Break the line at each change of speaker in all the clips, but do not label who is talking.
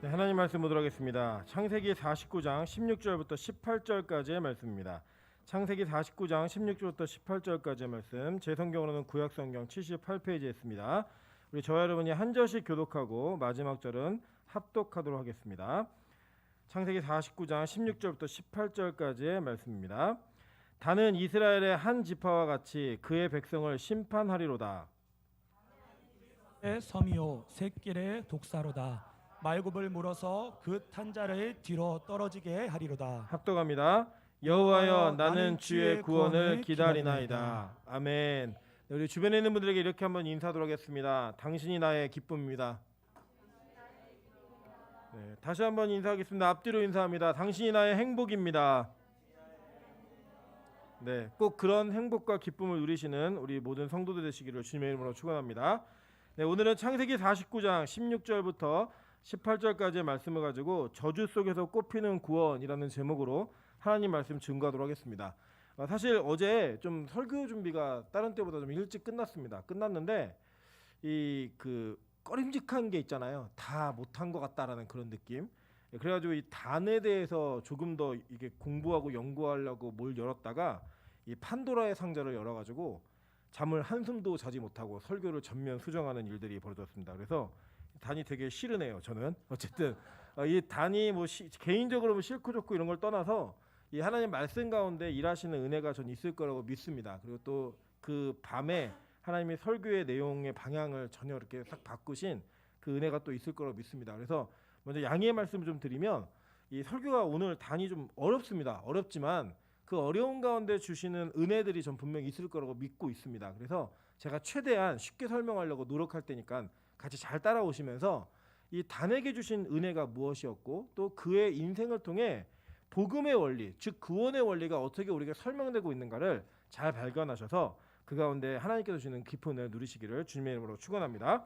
네, 하나님 말씀 보도록 하겠습니다. 창세기 49장 16절부터 18절까지의 말씀입니다. 창세기 49장 16절부터 18절까지의 말씀, 제 성경으로는 구약성경 78페이지에 있습니다. 우리 저와 여러분이 한 절씩 교독하고 마지막 절은 합독하도록 하겠습니다. 창세기 49장 16절부터 18절까지의 말씀입니다. 다는 이스라엘의 한 지파와 같이 그의 백성을 심판하리로다.
섬이요 새길의 독사로다. 말굽을 물어서 그 탄자를 뒤로 떨어지게 하리로다.
합독합니다. 여호와여, 나는 주의 구원을 기다리나이다. 아멘. 네, 우리 주변에 있는 분들에게 이렇게 한번 인사하도록 하겠습니다. 당신이 나의 기쁨입니다. 네, 다시 한번 인사하겠습니다. 앞뒤로 인사합니다. 당신이 나의 행복입니다. 네, 꼭 그런 행복과 기쁨을 누리시는 우리 모든 성도들 되시기를 주님의 이름으로 축원합니다. 네, 오늘은 창세기 49장 16절부터 18절까지의 말씀을 가지고 저주 속에서 꽃피는 구원이라는 제목으로 하나님 말씀 증거하도록 하겠습니다. 사실 어제 좀 설교 준비가 다른 때보다 좀 일찍 끝났는데 이 꺼림직한 게 있잖아요. 다 못한 것 같다라는 그런 느낌. 그래가지고 이 단에 대해서 조금 더 이게 공부하고 연구하려고 뭘 열었다가 이 판도라의 상자를 열어가지고 잠을 한숨도 자지 못하고 설교를 전면 수정하는 일들이 벌어졌습니다. 그래서 단이 되게 싫으네요. 저는 어쨌든 이 단이 개인적으로 싫고 좋고 이런 걸 떠나서 이 하나님 말씀 가운데 일하시는 은혜가 전 있을 거라고 믿습니다. 그리고 또 그 밤에 하나님의 설교의 내용의 방향을 전혀 이렇게 싹 바꾸신 그 은혜가 또 있을 거라고 믿습니다. 그래서 먼저 양해의 말씀을 좀 드리면 이 설교가 오늘 단이 좀 어렵습니다. 어렵지만 그 어려운 가운데 주시는 은혜들이 전 분명히 있을 거라고 믿고 있습니다. 그래서 제가 최대한 쉽게 설명하려고 노력할 테니까 같이 잘 따라오시면서 이 단에게 주신 은혜가 무엇이었고 또 그의 인생을 통해 복음의 원리, 즉 구원의 원리가 어떻게 우리에게 설명되고 있는가를 잘 발견하셔서 그 가운데 하나님께서 주시는 깊은 은혜를 누리시기를 주님의 이름으로 축원합니다.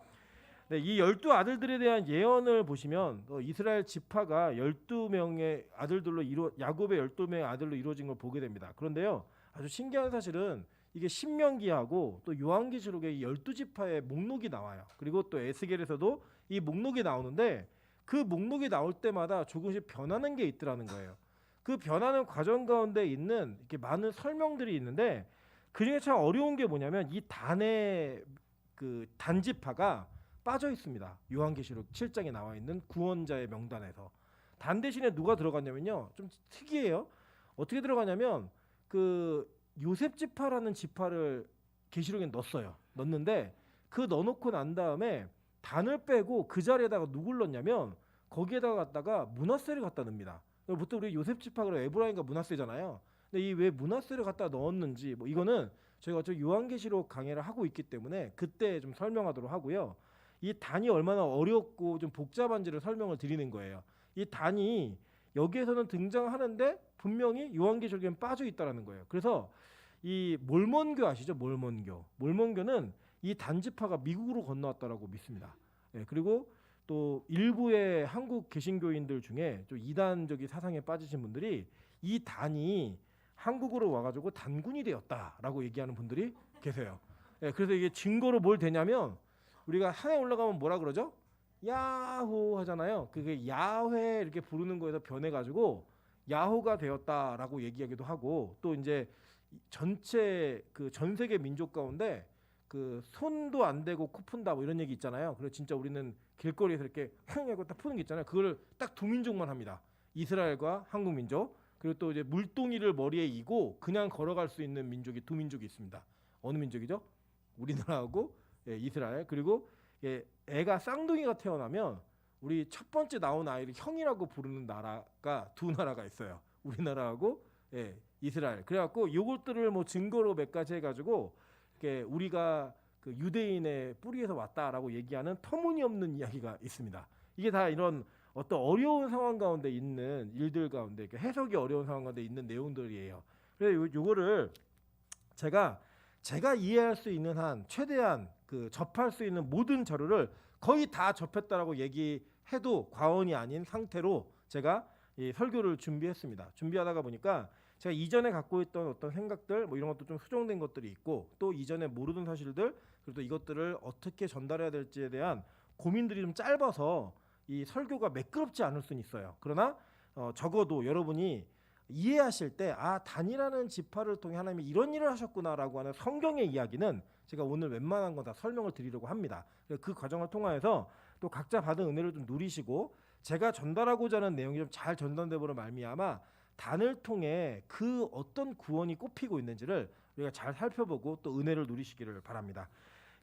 네, 이 12아들들에 대한 예언을 보시면 이스라엘 지파가 12명의 아들들로 야곱의 12명의 아들로 이루어진 걸 보게 됩니다. 그런데요, 아주 신기한 사실은 이게 신명기하고 또 요한계시록의 12지파의 목록이 나와요. 그리고 또 에스겔에서도 이 목록이 나오는데 그 목록이 나올 때마다 조금씩 변하는 게 있더라는 거예요. 그 변하는 과정 가운데 있는 이렇게 많은 설명들이 있는데 그중에 참 어려운 게 뭐냐면 이 단의 단지파가 빠져 있습니다. 요한계시록 7장에 나와 있는 구원자의 명단에서 단 대신에 누가 들어갔냐면요, 좀 특이해요. 어떻게 들어가냐면 요셉 지파라는 지파를 계시록에 넣었는데 그 넣어놓고 난 다음에 단을 빼고 그 자리에다가 누굴 넣냐면 거기에다가 갖다가 므낫세를 갖다 넣습니다. 보통 우리 요셉 지파가 에브라임과 므낫세잖아요. 근데 이 왜 므낫세를 갖다 넣었는지 이거는 저희가 요한계시록 강의를 하고 있기 때문에 그때 좀 설명하도록 하고요. 이 단이 얼마나 어렵고 좀 복잡한지를 설명을 드리는 거예요. 이 단이 여기에서는 등장하는데 분명히 요한계시록에는 빠져 있다라는 거예요. 그래서 이 몰몬교 아시죠? 몰몬교는 이 단지파가 미국으로 건너왔다라고 믿습니다. 그리고 또 일부의 한국 개신교인들 중에 좀 이단적인 사상에 빠지신 분들이 이 단이 한국으로 와가지고 단군이 되었다라고 얘기하는 분들이 계세요. 그래서 이게 증거로 뭘 되냐면 우리가 산에 올라가면 뭐라 그러죠? 야호 하잖아요. 그게 야훼 이렇게 부르는 거에서 변해가지고 야호가 되었다라고 얘기하기도 하고 또 이제 전체 전 세계 민족 가운데 손도 안 대고 코 푼다 이런 얘기 있잖아요. 그래서 진짜 우리는 길거리에서 이렇게 흥 하고 딱 푸는 게 있잖아요. 그걸 딱 두 민족만 합니다. 이스라엘과 한국 민족. 그리고 또 이제 물동이를 머리에 이고 그냥 걸어갈 수 있는 민족이 두 민족이 있습니다. 어느 민족이죠? 우리나라하고 이스라엘. 그리고 애가 쌍둥이가 태어나면 우리 첫 번째 나온 아이를 형이라고 부르는 나라가 두 나라가 있어요. 우리나라하고 이스라엘. 그래갖고 요것들을 증거로 몇 가지 해가지고 우리가 유대인의 뿌리에서 왔다라고 얘기하는 터무니없는 이야기가 있습니다. 이게 다 이런 어떤 어려운 상황 가운데 있는 일들 가운데 해석이 어려운 상황 가운데 있는 내용들이에요. 그래서 요거를 제가 이해할 수 있는 한 최대한 접할 수 있는 모든 자료를 거의 다 접했다라고 얘기해도 과언이 아닌 상태로 제가 이 설교를 준비했습니다. 준비하다가 보니까 제가 이전에 갖고 있던 어떤 생각들 이런 것도 좀 수정된 것들이 있고 또 이전에 모르던 사실들 그리고 또 이것들을 어떻게 전달해야 될지에 대한 고민들이 좀 짧아서 이 설교가 매끄럽지 않을 수는 있어요. 그러나 적어도 여러분이 이해하실 때 단이라는 지파를 통해 하나님이 이런 일을 하셨구나라고 하는 성경의 이야기는 제가 오늘 웬만한 거 다 설명을 드리려고 합니다. 그 과정을 통해서 또 각자 받은 은혜를 좀 누리시고 제가 전달하고자 하는 내용이 좀 잘 전달되므로 말미암아 단을 통해 그 어떤 구원이 꼽히고 있는지를 우리가 잘 살펴보고 또 은혜를 누리시기를 바랍니다.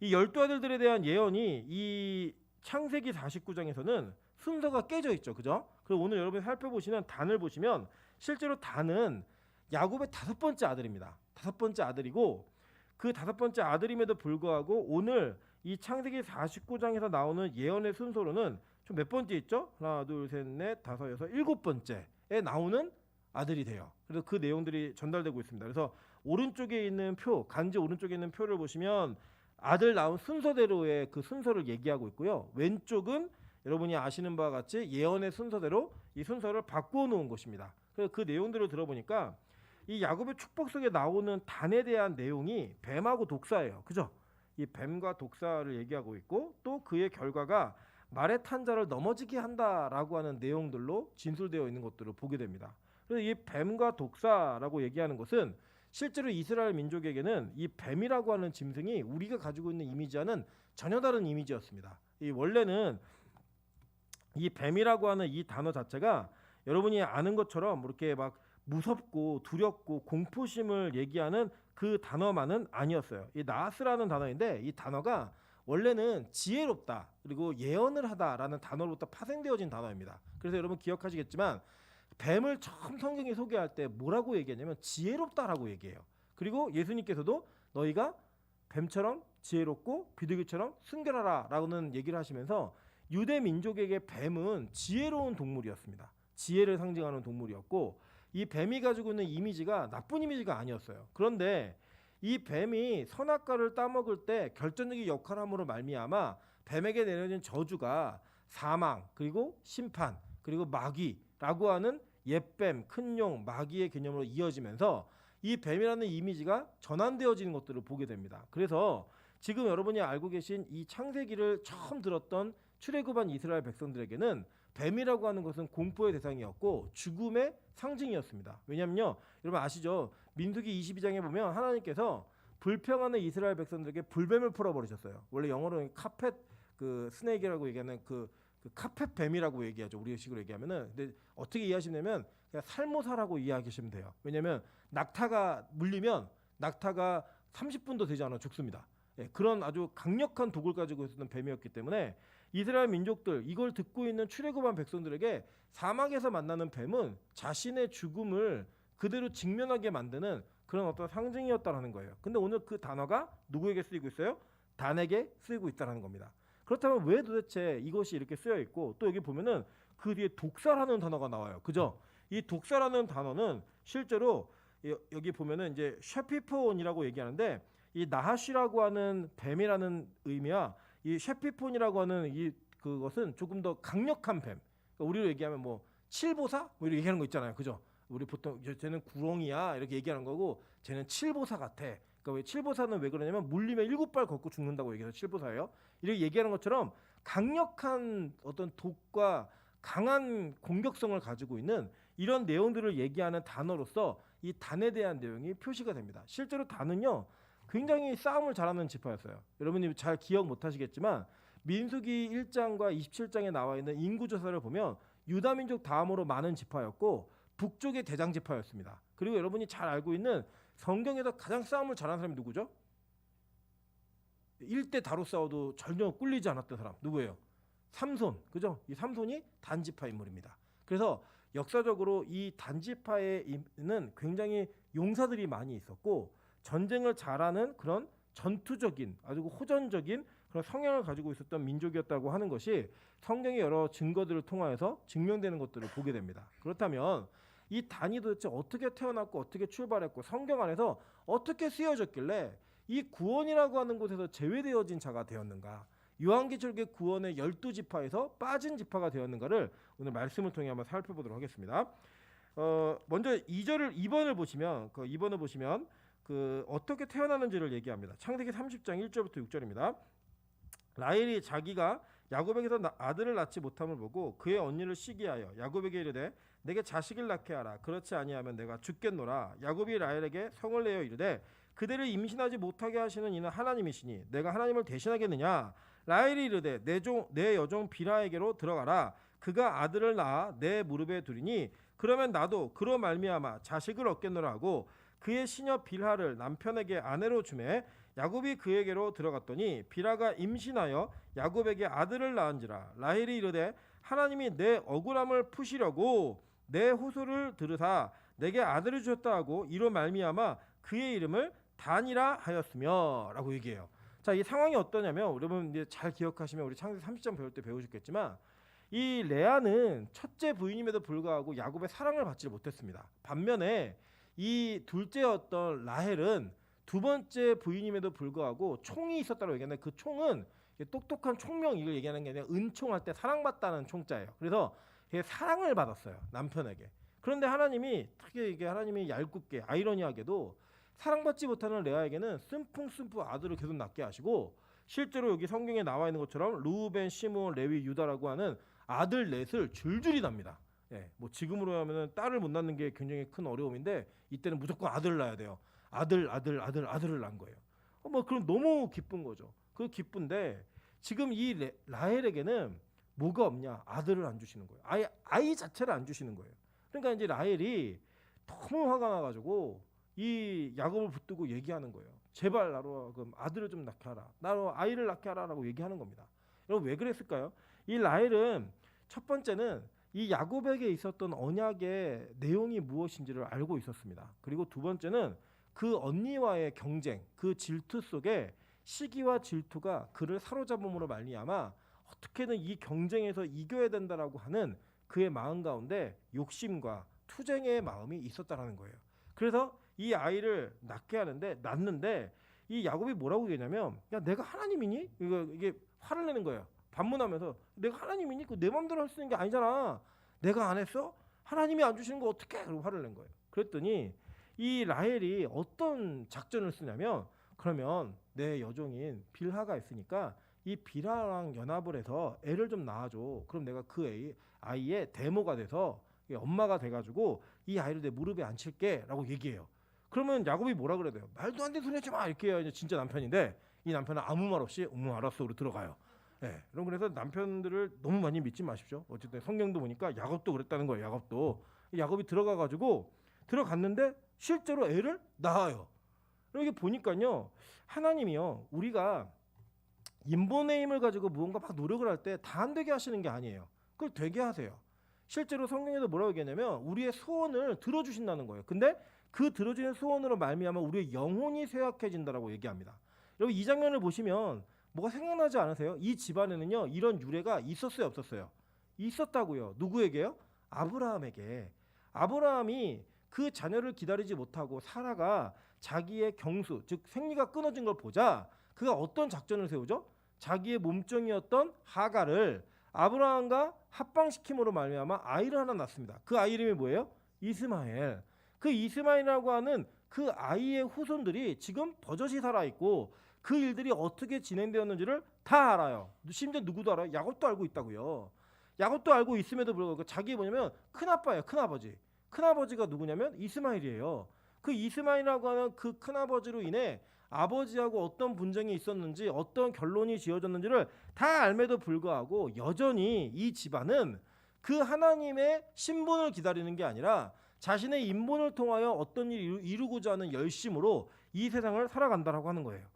이 12아들들에 대한 예언이 이 창세기 49장에서는 순서가 깨져 있죠. 그죠? 그리고 오늘 여러분이 살펴보시는 단을 보시면 실제로 단은 야곱의 5번째 아들입니다. 5번째 아들이고 그 5번째 아들임에도 불구하고 오늘 이 창세기 49장에서 나오는 예언의 순서로는 좀 몇 번째 있죠? 하나, 둘, 셋, 넷, 다섯, 여섯, 7번째에 나오는 아들이 돼요. 그래서 그 내용들이 전달되고 있습니다. 그래서 오른쪽에 있는 표, 간지 오른쪽에 있는 표를 보시면 아들 나온 순서대로의 그 순서를 얘기하고 있고요. 왼쪽은 여러분이 아시는 바와 같이 예언의 순서대로 이 순서를 바꾸어 놓은 것입니다. 그래서 그 내용들을 들어보니까 이 야곱의 축복 속에 나오는 단에 대한 내용이 뱀하고 독사예요. 그죠? 이 뱀과 독사를 얘기하고 있고 또 그의 결과가 말의 탄 자를 넘어지게 한다라고 하는 내용들로 진술되어 있는 것들을 보게 됩니다. 그래서 이 뱀과 독사라고 얘기하는 것은 실제로 이스라엘 민족에게는 이 뱀이라고 하는 짐승이 우리가 가지고 있는 이미지와는 전혀 다른 이미지였습니다. 이 원래는 이 뱀이라고 하는 이 단어 자체가 여러분이 아는 것처럼 이렇게 막 무섭고 두렵고 공포심을 얘기하는 그 단어만은 아니었어요. 이 나스라는 단어인데 이 단어가 원래는 지혜롭다 그리고 예언을 하다라는 단어로부터 파생되어진 단어입니다. 그래서 여러분 기억하시겠지만 뱀을 처음 성경이 소개할 때 뭐라고 얘기했냐면 지혜롭다라고 얘기해요. 그리고 예수님께서도 너희가 뱀처럼 지혜롭고 비둘기처럼 순결하라 라고는 얘기를 하시면서 유대 민족에게 뱀은 지혜로운 동물이었습니다. 지혜를 상징하는 동물이었고 이 뱀이 가지고 있는 이미지가 나쁜 이미지가 아니었어요. 그런데 이 뱀이 선악과를 따먹을 때 결정적인 역할함으로 말미암아 뱀에게 내려진 저주가 사망 그리고 심판 그리고 마귀라고 하는 옛뱀, 큰용, 마귀의 개념으로 이어지면서 이 뱀이라는 이미지가 전환되어지는 것들을 보게 됩니다. 그래서 지금 여러분이 알고 계신 이 창세기를 처음 들었던 출애굽한 이스라엘 백성들에게는 뱀이라고 하는 것은 공포의 대상이었고 죽음의 상징이었습니다. 왜냐면요, 여러분 아시죠? 민수기 22장에 보면 하나님께서 불평하는 이스라엘 백성들에게 불뱀을 풀어버리셨어요. 원래 영어로는 카펫 스네이크라고 얘기하는 그 카펫 뱀이라고 얘기하죠. 우리 식으로 얘기하면은. 근데 어떻게 이해하시냐면 그냥 살모사라고 이해하시면 돼요. 왜냐하면 낙타가 물리면 낙타가 30분도 되지 않아 죽습니다. 그런 아주 강력한 독을 가지고 있었던 뱀이었기 때문에 이스라엘 민족들 이걸 듣고 있는 출애굽한 백성들에게 사막에서 만나는 뱀은 자신의 죽음을 그대로 직면하게 만드는 그런 어떤 상징이었다라는 거예요. 근데 오늘 그 단어가 누구에게 쓰이고 있어요? 단에게 쓰이고 있다라는 겁니다. 그렇다면 왜 도대체 이것이 이렇게 쓰여 있고 또 여기 보면은 그 뒤에 독사라는 단어가 나와요. 그죠? 이 독사라는 단어는 실제로 여기 보면은 이제 셰피폰이라고 얘기하는데 이 나하시라고 하는 뱀이라는 의미와 이 셰피폰이라고 하는 그것은 조금 더 강력한 뱀. 그러니까 우리로 얘기하면 뭐 칠보사 뭐 이렇게 얘기하는 거 있잖아요. 그죠? 우리 보통 쟤는 구렁이야 이렇게 얘기하는 거고 쟤는 칠보사 같아. 그러니까 왜 칠보사는 왜 그러냐면 물리면 7발 걷고 죽는다고 얘기해서 칠보사예요. 이렇게 얘기하는 것처럼 강력한 어떤 독과 강한 공격성을 가지고 있는 이런 내용들을 얘기하는 단어로서 이 단에 대한 내용이 표시가 됩니다. 실제로 단은요 굉장히 싸움을 잘하는 지파였어요. 여러분이 잘 기억 못하시겠지만 민수기 1장과 27장에 나와 있는 인구조사를 보면 유다민족 다음으로 많은 지파였고 북쪽의 대장 지파였습니다. 그리고 여러분이 잘 알고 있는 성경에서 가장 싸움을 잘하는 사람이 누구죠? 1대 다로 싸워도 전혀 꿀리지 않았던 사람 누구예요? 삼손. 그죠? 이 삼손이 단지파 인물입니다. 그래서 역사적으로 이 단지파에는 굉장히 용사들이 많이 있었고 전쟁을 잘하는 그런 전투적인 아주 호전적인 그런 성향을 가지고 있었던 민족이었다고 하는 것이 성경의 여러 증거들을 통하여서 증명되는 것들을 보게 됩니다. 그렇다면 이 단이 도대체 어떻게 태어났고 어떻게 출발했고 성경 안에서 어떻게 쓰여졌길래 이 구원이라고 하는 곳에서 제외되어진 자가 되었는가? 요한계시록의 구원의 12지파에서 빠진 지파가 되었는가를 오늘 말씀을 통해 한번 살펴보도록 하겠습니다. 먼저 2번을 보시면 어떻게 태어나는지를 얘기합니다. 창세기 30장 1절부터 6절입니다. 라헬이 자기가 야곱에게서 아들을 낳지 못함을 보고 그의 언니를 시기하여 야곱에게 이르되 내게 자식을 낳게 하라. 그렇지 아니하면 내가 죽겠노라. 야곱이 라헬에게 성을 내어 이르되 그대를 임신하지 못하게 하시는 이는 하나님이시니 내가 하나님을 대신하겠느냐. 라헬이 이르되 내 여종 빌하에게로 들어가라. 그가 아들을 낳아 내 무릎에 두리니 그러면 나도 그로 말미암아 자식을 얻겠노라 하고 그의 시녀 빌하를 남편에게 아내로 주매 야곱이 그에게로 들어갔더니 빌하가 임신하여 야곱에게 아들을 낳은지라. 라헬이 이르되 하나님이 내 억울함을 푸시려고 내 호소를 들으사 내게 아들을 주셨다 하고 이로 말미암아 그의 이름을 단이라 하였으며 라고 얘기해요. 자, 이 상황이 어떠냐면 여러분 이제 잘 기억하시면 우리 창세기 30장 배울 때 배우셨겠지만 이 레아는 첫째 부인임에도 불구하고 야곱의 사랑을 받지 못했습니다. 반면에 이 둘째였던 라헬은 두 번째 부인임에도 불구하고 총이 있었다고 얘기하는데 그 총은 똑똑한 총명 이걸 얘기하는 게 아니라 은총할 때 사랑받다는 총자예요. 그래서 사랑을 받았어요, 남편에게. 그런데 하나님이 특히 이게 하나님이 얄궂게 아이러니하게도 사랑받지 못하는 레아에게는 쓴풍쓴풍 아들을 계속 낳게 하시고 실제로 여기 성경에 나와 있는 것처럼 루벤, 시므온, 레위, 유다라고 하는 아들 넷을 줄줄이 납니다. 예, 뭐 지금으로 하면은 딸을 못 낳는 게 굉장히 큰 어려움인데 이때는 무조건 아들을 낳아야 돼요. 아들을 낳은 거예요. 뭐 그럼 너무 기쁜 거죠. 그 기쁜데 지금 이 라헬에게는 뭐가 없냐? 아들을 안 주시는 거예요. 아이 자체를 안 주시는 거예요. 그러니까 이제 라헬이 너무 화가 나가지고 이 야곱을 붙들고 얘기하는 거예요. 제발 나로 아들을 좀 낳게 하라. 나로 아이를 낳게 하라라고 얘기하는 겁니다. 여러분 왜 그랬을까요? 이 라헬은 첫 번째는 이 야곱에게 있었던 언약의 내용이 무엇인지를 알고 있었습니다. 그리고 두 번째는 그 언니와의 경쟁, 그 질투 속에 시기와 질투가 그를 사로잡음으로 말미암아 어떻게든 이 경쟁에서 이겨야 된다라고 하는 그의 마음 가운데 욕심과 투쟁의 마음이 있었다라는 거예요. 그래서 이 아이를 낳는데 이 야곱이 뭐라고 얘기하냐면 야 내가 하나님이니? 이게 화를 내는 거예요. 반문하면서 내가 하나님이니? 내 마음대로 할 수 있는 게 아니잖아. 내가 안 했어? 하나님이 안 주시는 거 어떡해? 그리고 화를 낸 거예요. 그랬더니 이 라헬이 어떤 작전을 쓰냐면 그러면 내 여종인 빌하가 있으니까 이 빌하랑 연합을 해서 애를 좀 낳아줘. 그럼 내가 그 아이의 대모가 돼서 엄마가 돼가지고 이 아이를 내 무릎에 앉힐게 라고 얘기해요. 그러면 야곱이 뭐라 그래야 돼요? 말도 안 되는 소리 하지 마 이렇게 해야 진짜 남편인데 이 남편은 아무 말 없이 알았어 우리 들어가요. 예, 여러분 그래서 남편들을 너무 많이 믿지 마십시오. 어쨌든 성경도 보니까 야곱도 그랬다는 거예요. 야곱이 들어갔는데 실제로 애를 낳아요. 여기 보니까요 하나님이요 우리가 인본의 힘을 가지고 무언가 막 노력을 할 때 다 안 되게 하시는 게 아니에요. 그걸 되게 하세요. 실제로 성경에도 뭐라고 얘기하냐면 우리의 소원을 들어주신다는 거예요. 근데 그 들어주는 소원으로 말미암아 우리의 영혼이 쇠약해진다라고 얘기합니다. 여러분 이 장면을 보시면 뭐가 생각나지 않으세요? 이 집안에는요 이런 유래가 있었어요, 없었어요? 있었다고요. 누구에게요? 아브라함에게. 아브라함이 그 자녀를 기다리지 못하고 사라가 자기의 경수, 즉 생리가 끊어진 걸 보자 그가 어떤 작전을 세우죠? 자기의 몸종이었던 하갈을 아브라함과 합방시킴으로 말미암아 아이를 하나 낳습니다. 그 아이 이름이 뭐예요? 이스마엘. 그 이스마엘이라고 하는 그 아이의 후손들이 지금 버젓이 살아있고 그 일들이 어떻게 진행되었는지를 다 알아요. 심지어 누구도 알아요? 야곱도 알고 있다고요. 야곱도 알고 있음에도 불구하고 자기 뭐냐면 큰아빠예요. 큰아버지. 큰아버지가 누구냐면 이스마엘이에요. 그 이스마엘이라고 하는 그 큰아버지로 인해 아버지하고 어떤 분쟁이 있었는지 어떤 결론이 지어졌는지를 다 알매도 불구하고 여전히 이 집안은 그 하나님의 신분을 기다리는 게 아니라 자신의 인본을 통하여 어떤 일을 이루고자 하는 열심으로 이 세상을 살아간다라고 하는 거예요.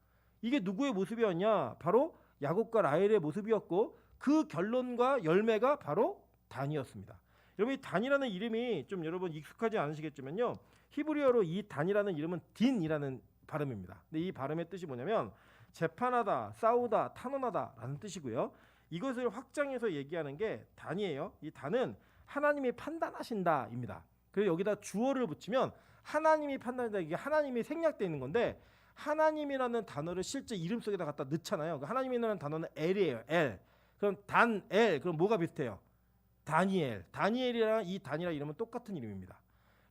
이게 누구의 모습이었냐? 바로 야곱과 라헬의 모습이었고 그 결론과 열매가 바로 단이었습니다. 여러분 이 단이라는 이름이 좀 여러분 익숙하지 않으시겠지만요. 히브리어로 이 단이라는 이름은 딘이라는 발음입니다. 근데 이 발음의 뜻이 뭐냐면 재판하다, 싸우다, 탄원하다라는 뜻이고요. 이것을 확장해서 얘기하는 게 단이에요. 이 단은 하나님이 판단하신다입니다. 그래서 여기다 주어를 붙이면 하나님이 판단한다. 이게 하나님이 생략되어 있는 건데 하나님이라는 단어를 실제 이름 속에다 갖다 넣잖아요. 하나님이라는 단어는 엘이에요. 엘. 그럼 단-엘. 그럼 뭐가 비슷해요? 다니엘. 다니엘이랑 이 단이라는 이름은 똑같은 이름입니다.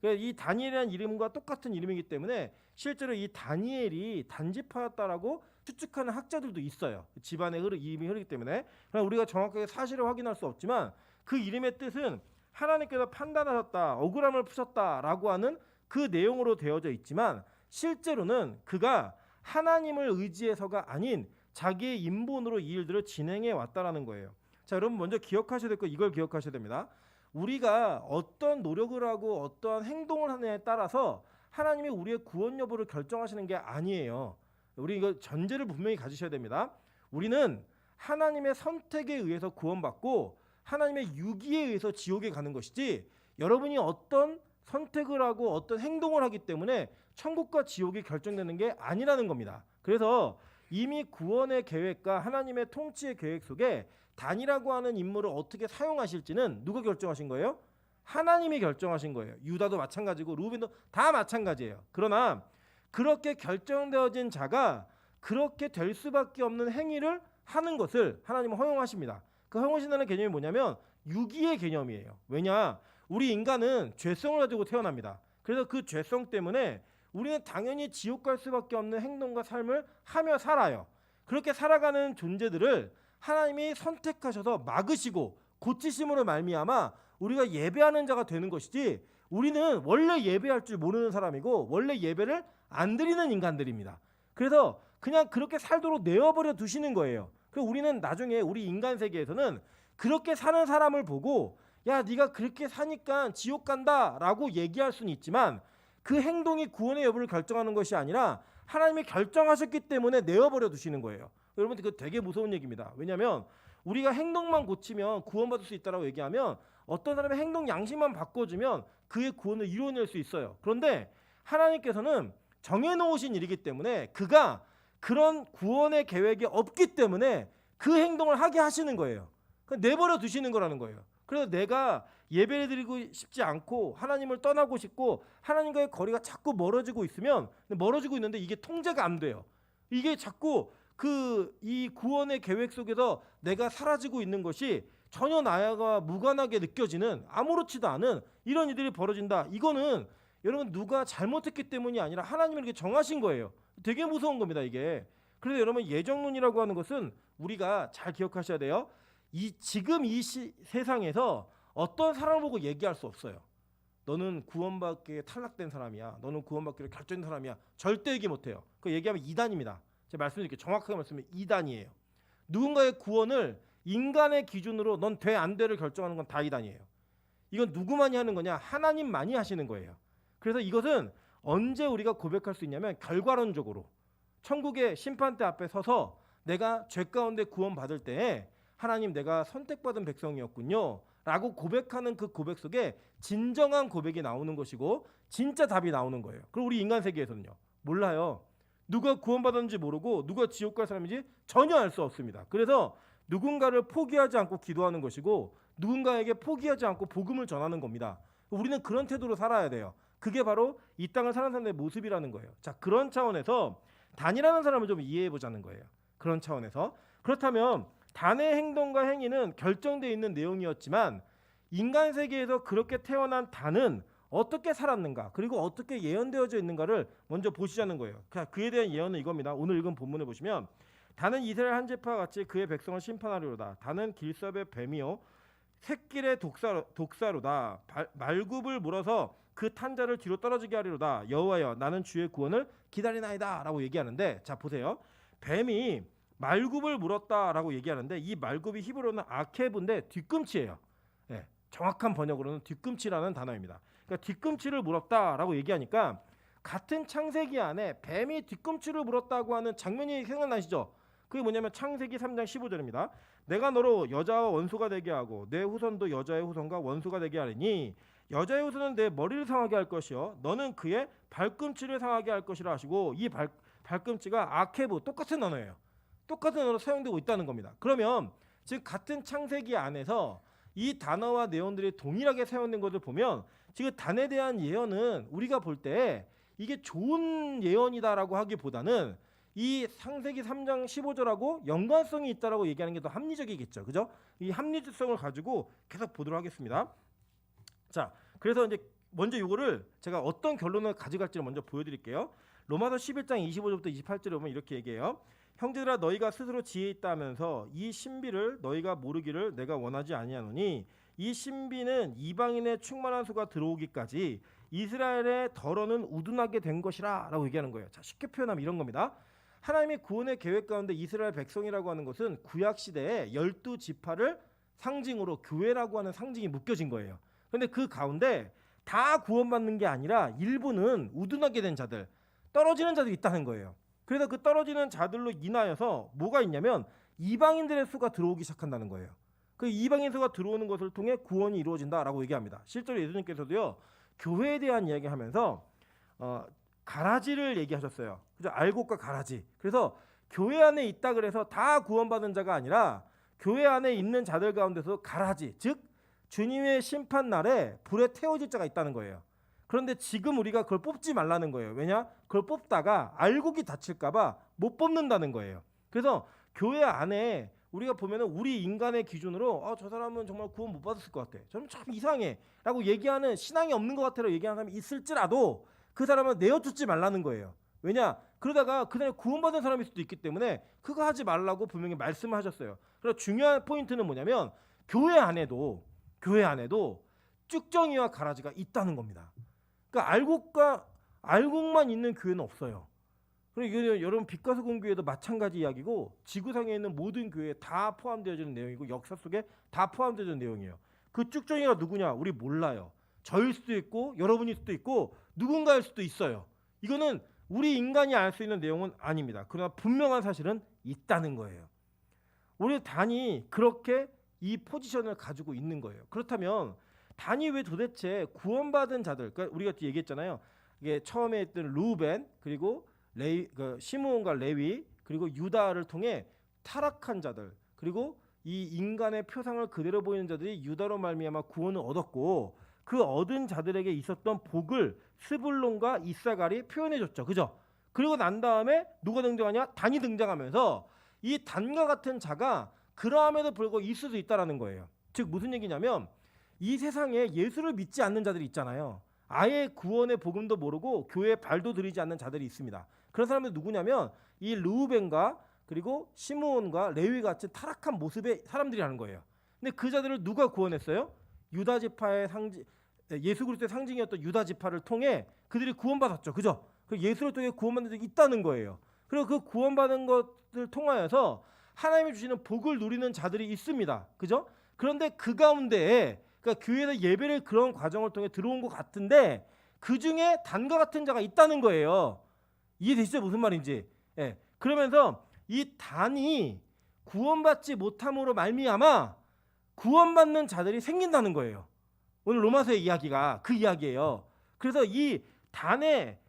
이 다니엘이라는 이름과 똑같은 이름이기 때문에 실제로 이 다니엘이 단지파였다라고 추측하는 학자들도 있어요. 집안의 이름이 흐르기 때문에. 그러나 우리가 정확하게 사실을 확인할 수 없지만 그 이름의 뜻은 하나님께서 판단하셨다, 억울함을 푸셨다라고 하는 그 내용으로 되어져 있지만 실제로는 그가 하나님을 의지해서가 아닌 자기의 인본으로 이 일들을 진행해 왔다라는 거예요. 자, 여러분 먼저 기억하셔야 될 거 이걸 기억하셔야 됩니다. 우리가 어떤 노력을 하고 어떠한 행동을 하느냐에 따라서 하나님이 우리의 구원 여부를 결정하시는 게 아니에요. 우리 이거 전제를 분명히 가지셔야 됩니다. 우리는 하나님의 선택에 의해서 구원받고 하나님의 유기에 의해서 지옥에 가는 것이지 여러분이 어떤 선택을 하고 어떤 행동을 하기 때문에 천국과 지옥이 결정되는 게 아니라는 겁니다. 그래서 이미 구원의 계획과 하나님의 통치의 계획 속에 단이라고 하는 인물을 어떻게 사용하실지는 누가 결정하신 거예요? 하나님이 결정하신 거예요. 유다도 마찬가지고 루벤도 다 마찬가지예요. 그러나 그렇게 결정되어진 자가 그렇게 될 수밖에 없는 행위를 하는 것을 하나님은 허용하십니다. 그 허용하신다는 개념이 뭐냐면 유기의 개념이에요. 왜냐? 우리 인간은 죄성을 가지고 태어납니다. 그래서 그 죄성 때문에 우리는 당연히 지옥 갈 수밖에 없는 행동과 삶을 하며 살아요. 그렇게 살아가는 존재들을 하나님이 선택하셔서 막으시고 고치심으로 말미암아 우리가 예배하는 자가 되는 것이지 우리는 원래 예배할 줄 모르는 사람이고 원래 예배를 안 드리는 인간들입니다. 그래서 그냥 그렇게 살도록 내어버려 두시는 거예요. 그래서 우리는 나중에 우리 인간 세계에서는 그렇게 사는 사람을 보고 야 네가 그렇게 사니까 지옥 간다라고 얘기할 수는 있지만 그 행동이 구원의 여부를 결정하는 것이 아니라 하나님이 결정하셨기 때문에 내어버려 두시는 거예요. 여러분 그거 되게 무서운 얘기입니다. 왜냐하면 우리가 행동만 고치면 구원받을 수 있다라고 얘기하면 어떤 사람의 행동 양식만 바꿔주면 그의 구원을 이루어낼 수 있어요. 그런데 하나님께서는 정해놓으신 일이기 때문에 그가 그런 구원의 계획이 없기 때문에 그 행동을 하게 하시는 거예요. 내버려 두시는 거라는 거예요. 그래서 내가 예배를 드리고 싶지 않고 하나님을 떠나고 싶고 하나님과의 거리가 자꾸 멀어지고 있으면 멀어지고 있는데 이게 통제가 안 돼요. 이게 자꾸 이 구원의 계획 속에서 내가 사라지고 있는 것이 전혀 나와 무관하게 느껴지는 아무렇지도 않은 이런 일들이 벌어진다. 이거는 여러분 누가 잘못했기 때문이 아니라 하나님이 이렇게 정하신 거예요. 되게 무서운 겁니다 이게. 그래서 여러분 예정론이라고 하는 것은 우리가 잘 기억하셔야 돼요. 지금 이 세상에서 어떤 사람을 보고 얘기할 수 없어요. 너는 구원받기에 탈락된 사람이야. 너는 구원받기로 결정된 사람이야. 절대 얘기 못해요. 그 얘기하면 이단입니다. 제가 말씀드릴게요. 정확하게 말씀드리면 이단이에요. 누군가의 구원을 인간의 기준으로 넌 돼 안 돼를 결정하는 건 다 이단이에요. 이건 누구만이 하는 거냐? 하나님만이 하시는 거예요. 그래서 이것은 언제 우리가 고백할 수 있냐면 결과론적으로 천국의 심판대 앞에 서서 내가 죄 가운데 구원받을 때에 하나님 내가 선택받은 백성이었군요 라고 고백하는 그 고백 속에 진정한 고백이 나오는 것이고 진짜 답이 나오는 거예요. 그리고 우리 인간 세계에서는요 몰라요. 누가 구원받았는지 모르고 누가 지옥 갈 사람인지 전혀 알 수 없습니다. 그래서 누군가를 포기하지 않고 기도하는 것이고 누군가에게 포기하지 않고 복음을 전하는 겁니다. 우리는 그런 태도로 살아야 돼요. 그게 바로 이 땅을 사는 사람들의 모습이라는 거예요. 자, 그런 차원에서 단이라는 사람을 좀 이해해 보자는 거예요. 그런 차원에서. 그렇다면 단의 행동과 행위는 결정되어 있는 내용이었지만 인간 세계에서 그렇게 태어난 단은 어떻게 살았는가 그리고 어떻게 예언되어져 있는가를 먼저 보시자는 거예요. 그에 대한 예언은 이겁니다. 오늘 읽은 본문을 보시면 단은 이스라엘 한 지파와 같이 그의 백성을 심판하리로다. 단은 길섭의 뱀이요 샛길의 독사로다. 말굽을 물어서 그 탄자를 뒤로 떨어지게 하리로다. 여호와여 나는 주의 구원을 기다리나이다 라고 얘기하는데 자 보세요. 뱀이 말굽을 물었다라고 얘기하는데 이 말굽이 히브리어는 아케브인데 뒤꿈치예요. 네, 정확한 번역으로는 뒤꿈치라는 단어입니다. 그러니까 뒤꿈치를 물었다라고 얘기하니까 같은 창세기 안에 뱀이 뒤꿈치를 물었다고 하는 장면이 생각나시죠? 그게 뭐냐면 창세기 3장 15절입니다. 내가 너로 여자와 원수가 되게 하고 내 후손도 여자의 후손과 원수가 되게 하리니 여자의 후손은 내 머리를 상하게 할 것이요 너는 그의 발꿈치를 상하게 할 것이라 하시고 이 발꿈치가 아케브 똑같은 단어예요. 똑같은 언어로 사용되고 있다는 겁니다. 그러면 지금 같은 창세기 안에서 이 단어와 내용들이 동일하게 사용된 것을 보면 지금 단에 대한 예언은 우리가 볼 때 이게 좋은 예언이다라고 하기보다는 이 창세기 3장 15절하고 연관성이 있다라고 얘기하는 게 더 합리적이겠죠. 그죠? 이 합리성을 가지고 계속 보도록 하겠습니다. 자, 그래서 이제 먼저 이거를 제가 어떤 결론을 가져갈지를 먼저 보여드릴게요. 로마서 11장 25절부터 28절에 보면 이렇게 얘기해요. 형제들아 너희가 스스로 지혜 있다 하면서 이 신비를 너희가 모르기를 내가 원하지 아니하노니 이 신비는 이방인의 충만한 수가 들어오기까지 이스라엘의 덜어는 우둔하게 된 것이라 라고 얘기하는 거예요. 자, 쉽게 표현하면 이런 겁니다. 하나님의 구원의 계획 가운데 이스라엘 백성이라고 하는 것은 구약 시대에 12지파를 상징으로 교회라고 하는 상징이 묶여진 거예요. 그런데 그 가운데 다 구원받는 게 아니라 일부는 우둔하게 된 자들, 떨어지는 자들이 있다는 거예요. 그래서 그 떨어지는 자들로 인하여서 뭐가 있냐면 이방인들의 수가 들어오기 시작한다는 거예요. 그 이방인 수가 들어오는 것을 통해 구원이 이루어진다라고 얘기합니다. 실제로 예수님께서도요, 교회에 대한 이야기하면서 가라지를 얘기하셨어요. 그죠? 알곡과 가라지. 그래서 교회 안에 있다 그래서 다 구원받은 자가 아니라 교회 안에 있는 자들 가운데서 가라지, 즉 주님의 심판 날에 불에 태워질 자가 있다는 거예요. 그런데 지금 우리가 그걸 뽑지 말라는 거예요. 왜냐? 그걸 뽑다가 알곡이 다칠까 봐 못 뽑는다는 거예요. 그래서 교회 안에 우리가 보면은 우리 인간의 기준으로 저 사람은 정말 구원 못 받았을 것 같아, 저는 참 이상해 라고 얘기하는, 신앙이 없는 것 같아라고 얘기하는 사람이 있을지라도 그 사람은 내어주지 말라는 거예요. 왜냐? 그러다가 그 사람이 구원받은 사람일 수도 있기 때문에 그거 하지 말라고 분명히 말씀을 하셨어요. 그래서 중요한 포인트는 뭐냐면 교회 안에도 쭉정이와 가라지가 있다는 겁니다. 그러니까 알곡만 있는 교회는 없어요. 그리고 이거 여러분 빛과 소금 교회도 마찬가지 이야기고 지구상에 있는 모든 교회에 다 포함되어지는 내용이고 역사 속에 다 포함되어지는 내용이에요. 그 쭉정이가 누구냐? 우리 몰라요. 저일 수도 있고 여러분일 수도 있고 누군가일 수도 있어요. 이거는 우리 인간이 알 수 있는 내용은 아닙니다. 그러나 분명한 사실은 있다는 거예요. 우리 단이 그렇게 이 포지션을 가지고 있는 거예요. 그렇다면 단이 왜 도대체 구원받은 자들, 그러니까 우리가 얘기했잖아요. 이게 처음에 했던 루벤, 그리고 시므온과 레위, 그리고 유다를 통해 타락한 자들, 그리고 이 인간의 표상을 그대로 보이는 자들이 유다로 말미암아 구원을 얻었고 그 얻은 자들에게 있었던 복을 스불론과 이사갈이 표현해줬죠. 그죠? 그리고 난 다음에 누가 등장하냐? 단이 등장하면서 이 단과 같은 자가 그러함에도 불구하고 있을 수 있다라는 거예요. 즉 무슨 얘기냐면 이 세상에 예수를 믿지 않는 자들이 있잖아요. 아예 구원의 복음도 모르고 교회에 발도 들이지 않는 자들이 있습니다. 그런 사람들 누구냐면 이 르우벤과 그리고 시므온과 레위 같은 타락한 모습의 사람들이라는 거예요. 근데 그 자들을 누가 구원했어요? 유다 지파의 예수 그리스도의 상징이었던 유다 지파를 통해 그들이 구원받았죠. 그죠? 그 예수를 통해 구원받는 자들이 있다는 거예요. 그리고 그 구원받은 것을 통하여서 하나님이 주시는 복을 누리는 자들이 있습니다. 그죠? 그런데 그 가운데에 그러니까 교회에서 예배를 그런 과정을 통해 들어온 것 같은데 그 중에 단과 같은 자가 있다는 거예요. 이해되시죠? 무슨 말인지. 예. 그러면서 이 단이 구원받지 못함으로 말미암아 구원받는 자들이 생긴다는 거예요. 오늘 로마서의 이야기가 그 이야기예요. 그래서 이 단의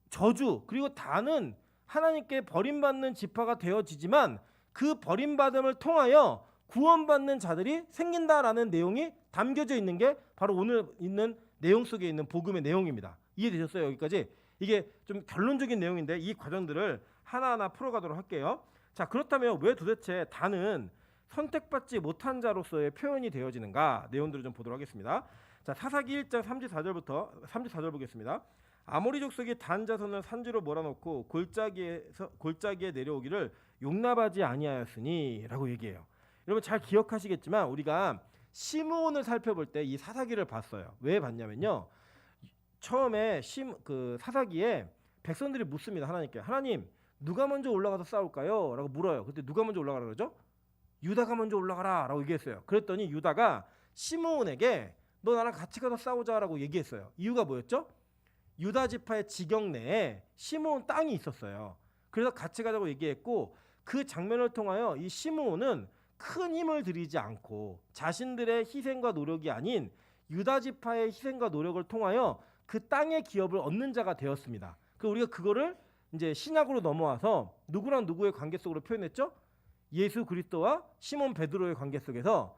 저주, 그리고 단은 하나님께 버림받는 지파가 되어지지만 그 버림받음을 통하여 구원받는 자들이 생긴다라는 내용이 담겨져 있는 게 바로 오늘 있는 내용 속에 있는 복음의 내용입니다. 이해되셨어요? 여기까지? 이게 좀 결론적인 내용인데 이 과정들을 하나하나 풀어가도록 할게요. 자, 그렇다면 왜 도대체 단은 선택받지 못한 자로서의 표현이 되어지는가? 내용들을 좀 보도록 하겠습니다. 자, 사사기 1장 34절 보겠습니다. 아모리 족속이 단 자손을 산지로 몰아넣고 골짜기에 내려오기를 용납하지 아니하였으니 라고 얘기해요. 여러분 잘 기억하시겠지만 우리가 시므온을 살펴볼 때 이 사사기를 봤어요. 왜 봤냐면요, 처음에 사사기에 백성들이 묻습니다. 하나님께. 하나님, 누가 먼저 올라가서 싸울까요? 라고 물어요. 그때 누가 먼저 올라가라 그러죠? 유다가 먼저 올라가라 라고 얘기했어요. 그랬더니 유다가 시므온에게 너 나랑 같이 가서 싸우자라고 얘기했어요. 이유가 뭐였죠? 유다 지파의 지경 내에 시므온 땅이 있었어요. 그래서 같이 가자고 얘기했고 그 장면을 통하여 이 시므온은 큰 힘을 들이지 않고 자신들의 희생과 노력이 아닌 유다 지파의 희생과 노력을 통하여 그 땅의 기업을 얻는 자가 되었습니다. 우리가 그거를 이제 신약으로 넘어와서 누구랑 누구의 관계 속으로 표현했죠? 예수 그리스도와 시몬 베드로의 관계 속에서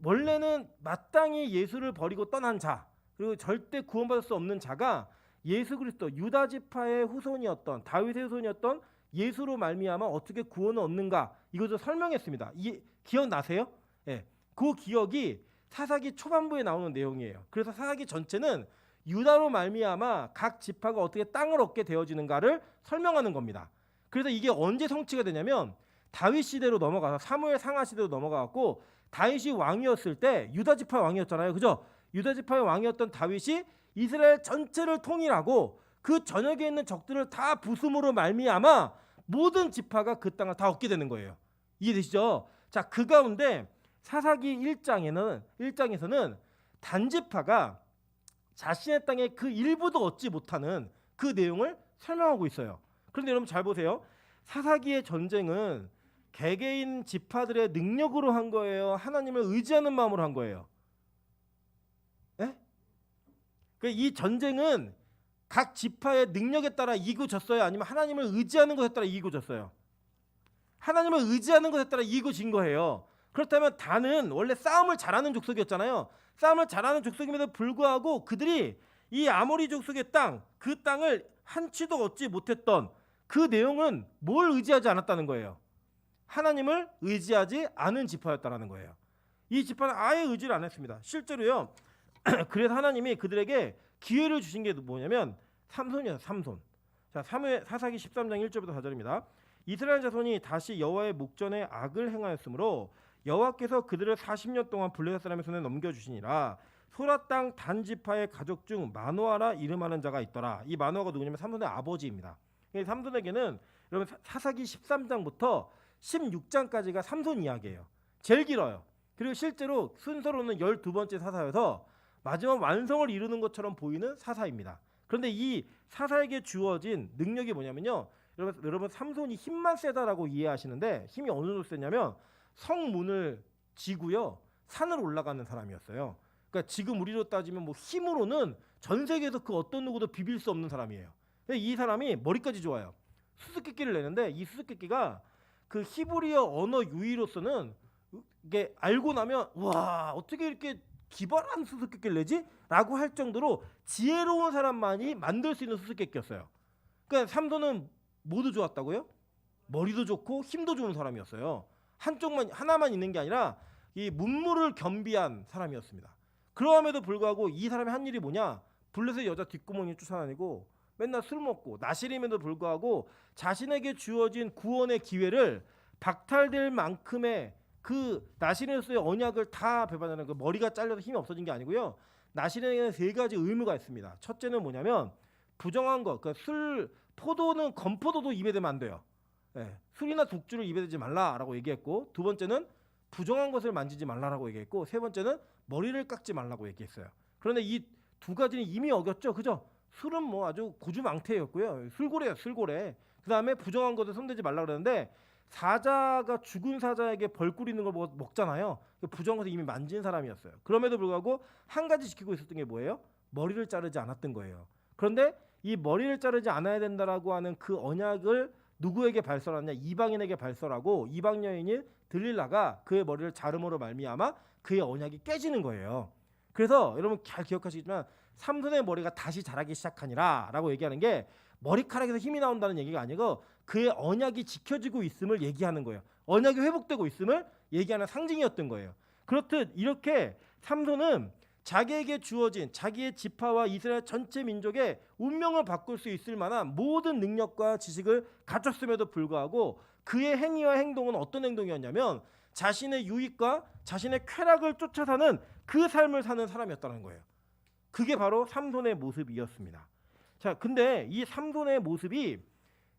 원래는 마땅히 예수를 버리고 떠난 자, 그리고 절대 구원받을 수 없는 자가 예수 그리스도 유다 지파의 후손이었던 다윗의 후손이었던 예수로 말미암아 어떻게 구원을 얻는가 이것을 설명했습니다. 기억나세요? 예, 그 기억이 사사기 초반부에 나오는 내용이에요. 그래서 사사기 전체는 유다로 말미암아 각 지파가 어떻게 땅을 얻게 되어지는가를 설명하는 겁니다. 그래서 이게 언제 성취가 되냐면 다윗 시대로 넘어가서 사무엘 상하 시대로 넘어가고 다윗이 왕이었을 때 유다 지파 왕이었잖아요. 그죠? 유다 지파의 왕이었던 다윗이 이스라엘 전체를 통일하고 그 전역에 있는 적들을 다 부숨으로 말미암아 모든 지파가 그 땅을 다 얻게 되는 거예요. 이해되시죠? 자, 그 가운데 사사기 1장에서는 단지파가 자신의 땅에 그 일부도 얻지 못하는 그 내용을 설명하고 있어요. 그런데 여러분 잘 보세요. 사사기의 전쟁은 개개인 지파들의 능력으로 한 거예요? 하나님을 의지하는 마음으로 한 거예요? 예? 이 전쟁은 각 지파의 능력에 따라 이기고 졌어요? 아니면 하나님을 의지하는 것에 따라 이기고 졌어요? 하나님을 의지하는 것에 따라 이기고 진 거예요. 그렇다면 단은 원래 싸움을 잘하는 족속이었잖아요. 싸움을 잘하는 족속임에도 불구하고 그들이 이 아모리 족속의 땅, 그 땅을 한 치도 얻지 못했던 그 내용은 뭘 의지하지 않았다는 거예요? 하나님을 의지하지 않은 지파였다는 거예요. 이 지파는 아예 의지를 안 했습니다. 실제로요. 그래서 하나님이 그들에게 기회를 주신 게 뭐냐면 삼손이에요. 삼손. 자, 사사기 13장 1절부터 4절입니다. 이스라엘 자손이 다시 여호와의 목전에 악을 행하였으므로 여호와께서 그들을 40년 동안 블레셋 사람의 손에 넘겨주시니라. 소라 땅 단 지파의 가족 중 마노아라 이름하는 자가 있더라. 이 마노아가 누구냐면 삼손의 아버지입니다. 삼손에게는 여러분 사사기 13장부터 16장까지가 삼손 이야기예요. 제일 길어요. 그리고 실제로 순서로는 12번째 사사여서 마지막 완성을 이루는 것처럼 보이는 사사입니다. 그런데 이 사사에게 주어진 능력이 뭐냐면요. 여러분 삼손이 힘만 세다라고 이해하시는데 힘이 어느 정도 세냐면 성문을 지고요. 산을 올라가는 사람이었어요. 그러니까 지금 우리로 따지면 뭐 힘으로는 전 세계에서 그 어떤 누구도 비빌 수 없는 사람이에요. 이 사람이 머리까지 좋아요. 수수께끼를 내는데 이 수수께끼가 그 히브리어 언어 유희로서는 이게 알고 나면 와 어떻게 이렇게 기발한 수수께끼를 내지? 라고 할 정도로 지혜로운 사람만이 만들 수 있는 수수께끼였어요. 그러니까 삼손은 모두 좋았다고요? 머리도 좋고 힘도 좋은 사람이었어요. 한쪽만 하나만 있는 게 아니라 이 문무를 겸비한 사람이었습니다. 그럼에도 불구하고 이 사람이 한 일이 뭐냐? 블레셋 여자 뒷구멍이 쫓아다니고 맨날 술 먹고 나실임에도 불구하고 자신에게 주어진 구원의 기회를 박탈될 만큼의 그 나실에서의 언약을 다 배반하는 그 머리가 잘려서 힘이 없어진 게 아니고요. 나실에는 세 가지 의무가 있습니다. 첫째는 뭐냐면 부정한 것, 그러니까 술, 포도는 건포도도 입에 대면 안 돼요. 예, 술이나 독주를 입에 대지 말라라고 얘기했고, 두 번째는 부정한 것을 만지지 말라라고 얘기했고, 세 번째는 머리를 깎지 말라고 얘기했어요. 그런데 이 두 가지는 이미 어겼죠, 그죠? 술은 뭐 아주 고주망태였고요. 술고래예요, 술고래. 그 다음에 부정한 것을 손대지 말라 그러는데 사자가 죽은 사자에게 벌 꾸리는 걸 먹잖아요. 부정한 것을 이미 만진 사람이었어요. 그럼에도 불구하고 한 가지 지키고 있었던 게 뭐예요? 머리를 자르지 않았던 거예요. 그런데 이 머리를 자르지 않아야 된다라고 하는 그 언약을 누구에게 발설하냐? 이방인에게 발설하고 이방 여인인 들릴라가 그의 머리를 자름으로 말미암아 그의 언약이 깨지는 거예요. 그래서 여러분 잘 기억하시겠지만 삼손의 머리가 다시 자라기 시작하니라 라고 얘기하는 게 머리카락에서 힘이 나온다는 얘기가 아니고 그의 언약이 지켜지고 있음을 얘기하는 거예요. 언약이 회복되고 있음을 얘기하는 상징이었던 거예요. 그렇듯 이렇게 삼손은 자기에게 주어진 자기의 지파와 이스라엘 전체 민족의 운명을 바꿀 수 있을 만한 모든 능력과 지식을 갖췄음에도 불구하고 그의 행위와 행동은 어떤 행동이었냐면 자신의 유익과 자신의 쾌락을 쫓아 사는 그 삶을 사는 사람이었다는 거예요. 그게 바로 삼손의 모습이었습니다. 자, 근데 이 삼손의 모습이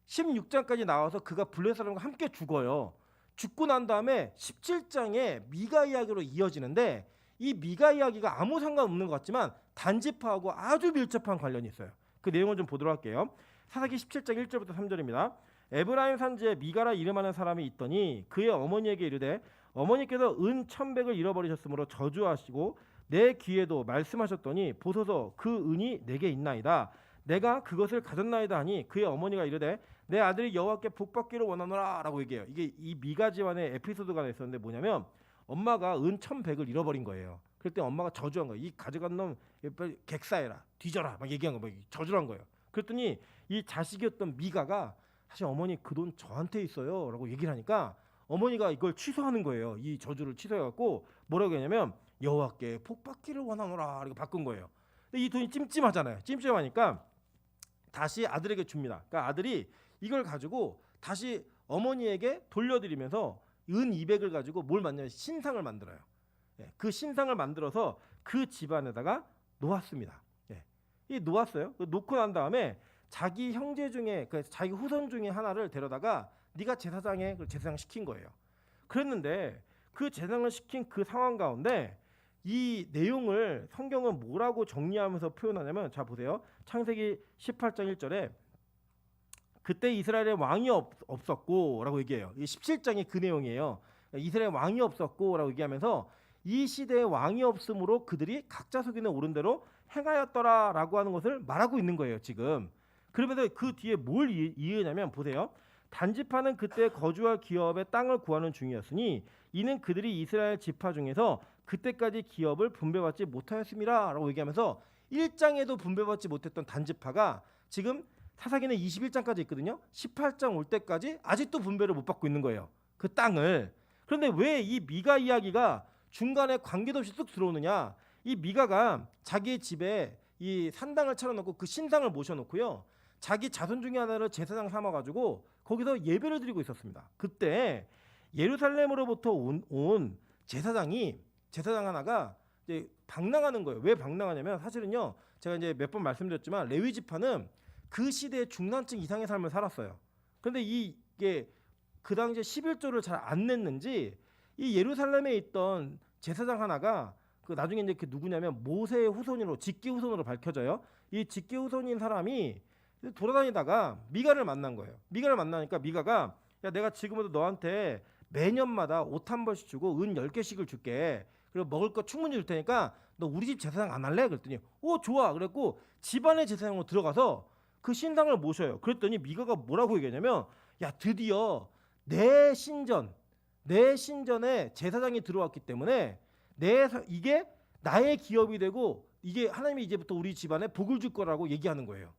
16장까지 나와서 그가 블레셋 사람과 함께 죽어요. 죽고 난 다음에 17장에 미가 이야기로 이어지는데 이 미가 이야기가 아무 상관없는 것 같지만 단지파하고 아주 밀접한 관련이 있어요. 그 내용을 좀 보도록 할게요. 사사기 17장 1절부터 3절입니다. 에브라임 산지에 미가라 이름하는 사람이 있더니 그의 어머니에게 이르되 어머니께서 은 1,100을 잃어버리셨으므로 저주하시고 내 귀에도 말씀하셨더니 보소서 그 은이 내게 있나이다. 내가 그것을 가졌나이다 하니 그의 어머니가 이르되 내 아들이 여호와께 복받기를 원하노라 라고 얘기해요. 이게 이 미가 집안의 에피소드가 하나 있었는데 뭐냐면 엄마가 은 1,100을 잃어버린 거예요. 그럴 때 엄마가 저주한 거예요. 이 가져간 놈 빨리 객사해라, 뒤져라 막 얘기한 거예요. 저주한 거예요. 그랬더니 이 자식이었던 미가가 사실 어머니 그 돈 저한테 있어요 라고 얘기를 하니까 어머니가 이걸 취소하는 거예요. 이 저주를 취소해갖고 뭐라고 했냐면 여호와께 복받기를 원하노라 이렇게 바꾼 거예요. 근데 이 돈이 찜찜하잖아요. 찜찜하니까 다시 아들에게 줍니다. 그러니까 아들이 이걸 가지고 다시 어머니에게 돌려드리면서 은 200을 가지고 뭘 만드냐면 신상을 만들어요. 예, 그 신상을 만들어서 그 집안에다가 놓았습니다. 예, 이 놓았어요. 놓고 난 다음에 자기 형제 중에 자기 후손 중에 하나를 데려다가 네가 제사장에 제사장 시킨 거예요. 그랬는데 그 제사장을 시킨 그 상황 가운데 이 내용을 성경은 뭐라고 정리하면서 표현하냐면 자 보세요. 창세기 18장 1절에 그때 이스라엘에 왕이 없었고 라고 얘기해요. 이 17장이 그 내용이에요. 이스라엘에 왕이 없었고 라고 얘기하면서 이 시대에 왕이 없으므로 그들이 각자 속이는 옳은 대로 행하였더라 라고 하는 것을 말하고 있는 거예요 지금. 그러면서 그 뒤에 뭘 이해하냐면 보세요. 단지파는 그때 거주할 기업의 땅을 구하는 중이었으니 이는 그들이 이스라엘 지파 중에서 그때까지 기업을 분배받지 못하였습니다 라고 얘기하면서 1장에도 분배받지 못했던 단지파가 지금 사사기는 21장까지 있거든요. 18장 올 때까지 아직도 분배를 못 받고 있는 거예요. 그 땅을. 그런데 왜 이 미가 이야기가 중간에 관계도 없이 쑥 들어오느냐. 이 미가가 자기 집에 이 산당을 차려놓고 그 신상을 모셔놓고요. 자기 자손 중에 하나를 제사장 삼아가지고 거기서 예배를 드리고 있었습니다. 그때 예루살렘으로부터 온 제사장 하나가 이제 방랑하는 거예요. 왜 방랑하냐면 사실은요. 제가 이제 몇 번 말씀드렸지만 레위 지파는 그 시대에 중산층 이상의 삶을 살았어요. 그런데 이게 그 당시에 11조를 잘 안 냈는지 이 예루살렘에 있던 제사장 하나가 그 나중에 이제 그 누구냐면 모세의 후손으로 직계 후손으로 밝혀져요. 이 직계 후손인 사람이 돌아다니다가 미가를 만난 거예요. 미가를 만나니까 미가가 야 내가 지금부터 너한테 매년마다 옷 한 벌씩 주고 은 10개씩을 줄게. 그리고 먹을 거 충분히 줄 테니까 너 우리 집 제사장 안 할래? 그랬더니 좋아. 그랬고 집안의 제사장으로 들어가서 그 신당을 모셔요. 그랬더니 미가가 뭐라고 얘기하냐면 야 드디어 내 신전에 제사장이 들어왔기 때문에 이게 나의 기업이 되고 이게 하나님이 이제부터 우리 집안에 복을 줄 거라고 얘기하는 거예요.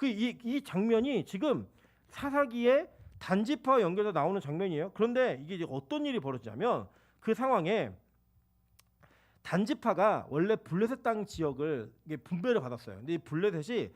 이 장면이 지금 사사기에 단지파와 연결해서 나오는 장면이에요. 그런데 이게 이제 어떤 일이 벌어지냐면 그 상황에 단지파가 원래 블레셋 땅 지역을 분배를 받았어요. 근데 이 블레셋이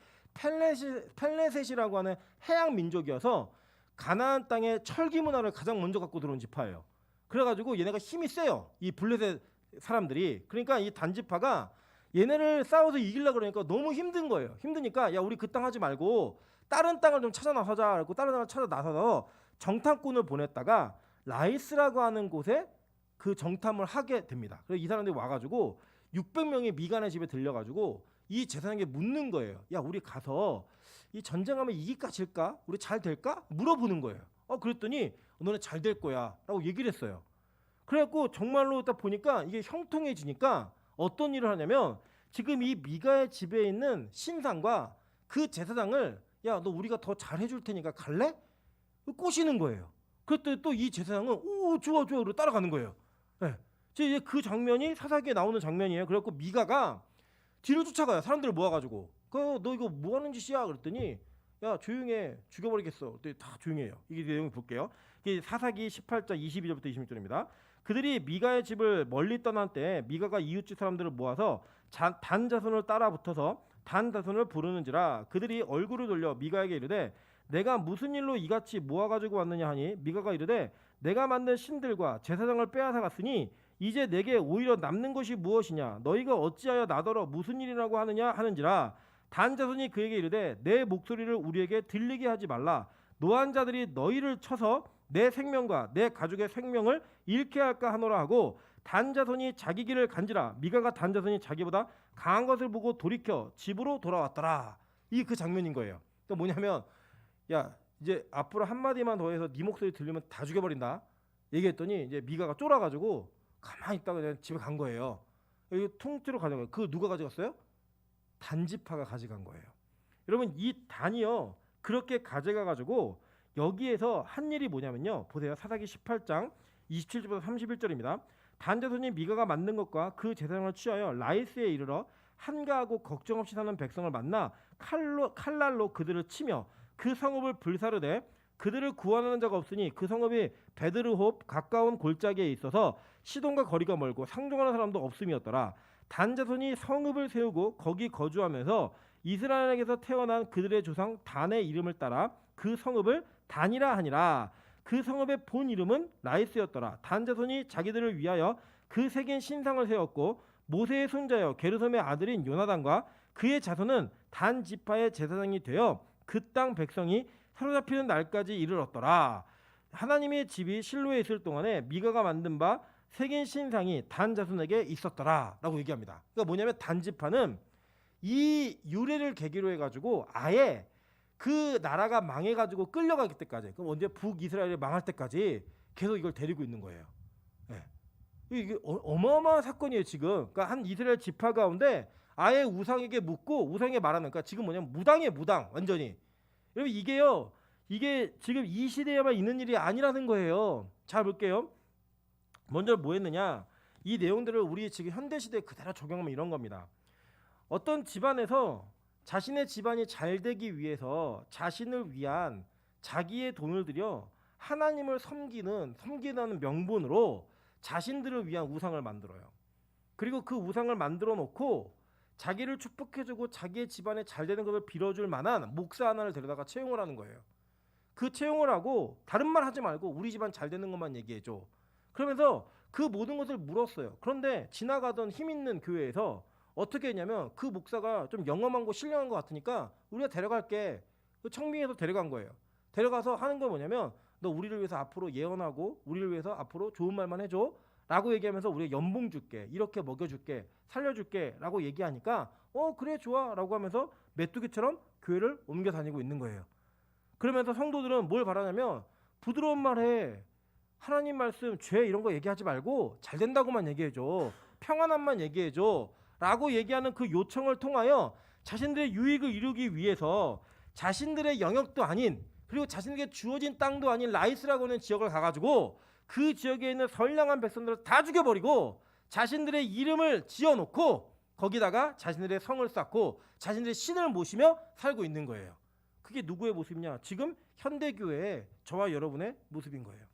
펠레셋이라고 하는 해양 민족이어서 가나안 땅의 철기 문화를 가장 먼저 갖고 들어온 지파예요. 그래가지고 얘네가 힘이 세요. 이 블레셋 사람들이. 그러니까 이 단지파가 얘네를 싸워서 이기려고 그러니까 너무 힘든 거예요. 힘드니까 야 우리 그 땅 하지 말고 다른 땅을 좀 찾아 나서자. 그래고 다른 땅을 찾아 나서서 정탐꾼을 보냈다가 라이스라고 하는 곳에 그 정탐을 하게 됩니다. 그래서 이 사람들이 와가지고 600명의 미간의 집에 들려가지고 이 제사장에게 묻는 거예요. 야 우리 가서 이 전쟁하면 이길까 질까? 우리 잘 될까? 물어보는 거예요. 그랬더니 너네 잘 될 거야 라고 얘기를 했어요. 그래갖고 정말로 딱 보니까 이게 형통해지니까 어떤 일을 하냐면 지금 이 미가의 집에 있는 신상과 그 제사장을 야 너 우리가 더 잘해줄 테니까 갈래? 꼬시는 거예요. 그랬더니 또 이 제사장은 오 좋아 그러고 따라가는 거예요. 네. 이제 그 장면이 사사기에 나오는 장면이에요. 그래갖고 미가가 뒤를 쫓아가요. 사람들을 모아가지고 너 이거 뭐 하는 짓이야? 그랬더니 야 조용해 죽여버리겠어. 그랬더니 다 조용해요. 이게 내용을 볼게요. 이게 사사기 18장 22절부터 26절입니다. 그들이 미가의 집을 멀리 떠난 때 미가가 이웃집 사람들을 모아서 단 자손을 따라 붙어서 단 자손을 부르는지라 그들이 얼굴을 돌려 미가에게 이르되 내가 무슨 일로 이같이 모아가지고 왔느냐 하니 미가가 이르되 내가 만든 신들과 제사장을 빼앗아 갔으니 이제 내게 오히려 남는 것이 무엇이냐 너희가 어찌하여 나더러 무슨 일이라고 하느냐 하는지라 단 자손이 그에게 이르되 내 목소리를 우리에게 들리게 하지 말라 노한 자들이 너희를 쳐서 내 생명과 내 가족의 생명을 잃게 할까 하노라 하고 단 자손이 자기 길을 간지라 미가가 단 자손이 자기보다 강한 것을 보고 돌이켜 집으로 돌아왔더라. 이 그 장면인 거예요. 그러니까 뭐냐면 야 이제 앞으로 한마디만 더 해서 네 목소리 들리면 다 죽여버린다 얘기했더니 이제 미가가 쫄아가지고 가만히 있다가 그냥 집에 간 거예요. 여기 통째로 가져간 거예요. 그거 누가 가져갔어요? 단지파가 가져간 거예요. 여러분 이 단이요 그렇게 가져가가지고 여기에서 한 일이 뭐냐면요 보세요. 사사기 18장 27절부터 31절입니다. 단자손이 미가가 만든 것과 그 제사장을 취하여 라이스에 이르러 한가하고 걱정 없이 사는 백성을 만나 칼날로 그들을 치며 그 성읍을 불사르되 그들을 구원하는 자가 없으니 그 성읍이 베드르홉 가까운 골짜기에 있어서 시돈과 거리가 멀고 상종하는 사람도 없음이었더라. 단자손이 성읍을 세우고 거기 거주하면서 이스라엘에게서 태어난 그들의 조상 단의 이름을 따라 그 성읍을 단이라 하니라. 그 성읍의 본 이름은 라이스였더라. 단 자손이 자기들을 위하여 그 색인 신상을 세웠고 모세의 손자여 게르솜의 아들인 요나단과 그의 자손은 단 지파의 제사장이 되어 그 땅 백성이 사로잡히는 날까지 이르렀더라. 하나님의 집이 실로에 있을 동안에 미가가 만든 바 색인 신상이 단 자손에게 있었더라 라고 얘기합니다. 그러니까 뭐냐면 단 지파는 이 유래를 계기로 해가지고 아예 그 나라가 망해가지고 끌려가기 때까지, 그럼 언제 북이스라엘이 망할 때까지 계속 이걸 데리고 있는 거예요. 네. 이게 어마어마한 사건이에요 지금. 그러니까 한 이스라엘 지파 가운데 아예 우상에게 묻고 우상에 말하는, 그러니까 지금 뭐냐면 무당이에요, 무당 완전히. 여러분 이게 지금 이 시대에만 있는 일이 아니라는 거예요. 잘 볼게요. 먼저 뭐 했느냐, 이 내용들을 우리 지금 현대 시대에 그대로 적용하면 이런 겁니다. 어떤 집안에서 자신의 집안이 잘 되기 위해서 자신을 위한 자기의 돈을 들여 하나님을 섬기는 명분으로 자신들을 위한 우상을 만들어요. 그리고 그 우상을 만들어 놓고 자기를 축복해주고 자기의 집안에 잘 되는 것을 빌어줄 만한 목사 하나를 데려다가 채용을 하는 거예요. 그 채용을 하고 다른 말 하지 말고 우리 집안 잘 되는 것만 얘기해줘. 그러면서 그 모든 것을 물었어요. 그런데 지나가던 힘 있는 교회에서 어떻게 했냐면 그 목사가 좀 영험한 거 신령한 것 같으니까 우리가 데려갈게. 청빙해서 데려간 거예요. 데려가서 하는 건 뭐냐면 너 우리를 위해서 앞으로 예언하고 우리를 위해서 앞으로 좋은 말만 해줘 라고 얘기하면서 우리가 연봉 줄게, 이렇게 먹여줄게, 살려줄게 라고 얘기하니까 그래 좋아 라고 하면서 메뚜기처럼 교회를 옮겨 다니고 있는 거예요. 그러면서 성도들은 뭘 바라냐면 부드러운 말해, 하나님 말씀, 죄 이런 거 얘기하지 말고 잘 된다고만 얘기해줘, 평안함만 얘기해줘 라고 얘기하는 그 요청을 통하여 자신들의 유익을 이루기 위해서 자신들의 영역도 아닌, 그리고 자신에게 주어진 땅도 아닌 라이스라고 하는 지역을 가가지고 그 지역에 있는 선량한 백성들을 다 죽여버리고 자신들의 이름을 지어놓고 거기다가 자신들의 성을 쌓고 자신들의 신을 모시며 살고 있는 거예요. 그게 누구의 모습이냐? 지금 현대교회의 저와 여러분의 모습인 거예요.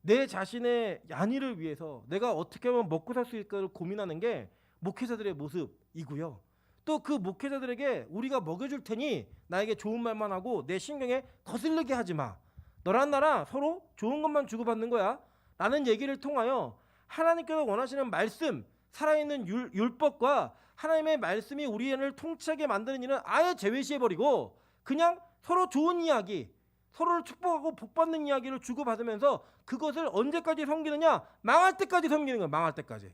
내 자신의 안위를 위해서 내가 어떻게 하면 먹고 살 수 있을까를 고민하는 게 목회자들의 모습이고요. 또 그 목회자들에게 우리가 먹여줄 테니 나에게 좋은 말만 하고 내 신경에 거슬리게 하지 마. 너랑 나랑 서로 좋은 것만 주고받는 거야 라는 얘기를 통하여 하나님께서 원하시는 말씀, 살아있는 율법과 하나님의 말씀이 우리를 통치하게 만드는 일은 아예 제외시해버리고 그냥 서로 좋은 이야기, 서로를 축복하고 복받는 이야기를 주고받으면서 그것을 언제까지 섬기느냐? 망할 때까지 섬기는 거야. 망할 때까지.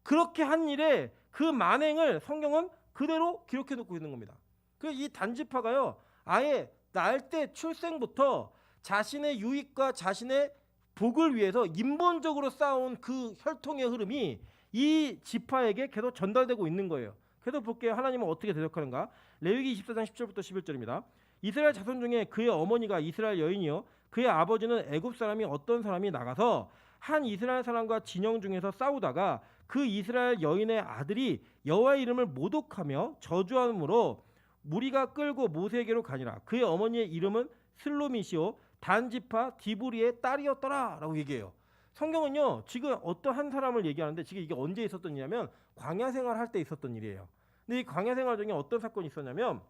그렇게 한 일에 그 만행을 성경은 그대로 기록해 놓고 있는 겁니다. 그래서 이 단지파가요, 아예 날 때 출생부터 자신의 유익과 자신의 복을 위해서 인본적으로 쌓아온 그 혈통의 흐름이 이 지파에게 계속 전달되고 있는 거예요. 계속 볼게요. 하나님은 어떻게 대적하는가? 레위기 24장 10절부터 11절입니다. 이스라엘 자손 중에 그의 어머니가 이스라엘 여인이요 그의 아버지는 애굽 사람이 어떤 사람이 나가서 한 이스라엘 사람과 진영 중에서 싸우다가 그 이스라엘 여인의 아들이 여호와의 이름을 모독하며 저주함으로 무리가 끌고 모세에게로 가니라. 그의 어머니의 이름은 슬로미시오 단지파 디브리의 딸이었더라 라고 얘기해요. 성경은요 지금 어떠한 사람을 얘기하는데 지금 이게 언제 있었던 일이냐면 광야 생활할 때 있었던 일이에요. 근데 이 광야 생활 중에 어떤 사건이 있었냐면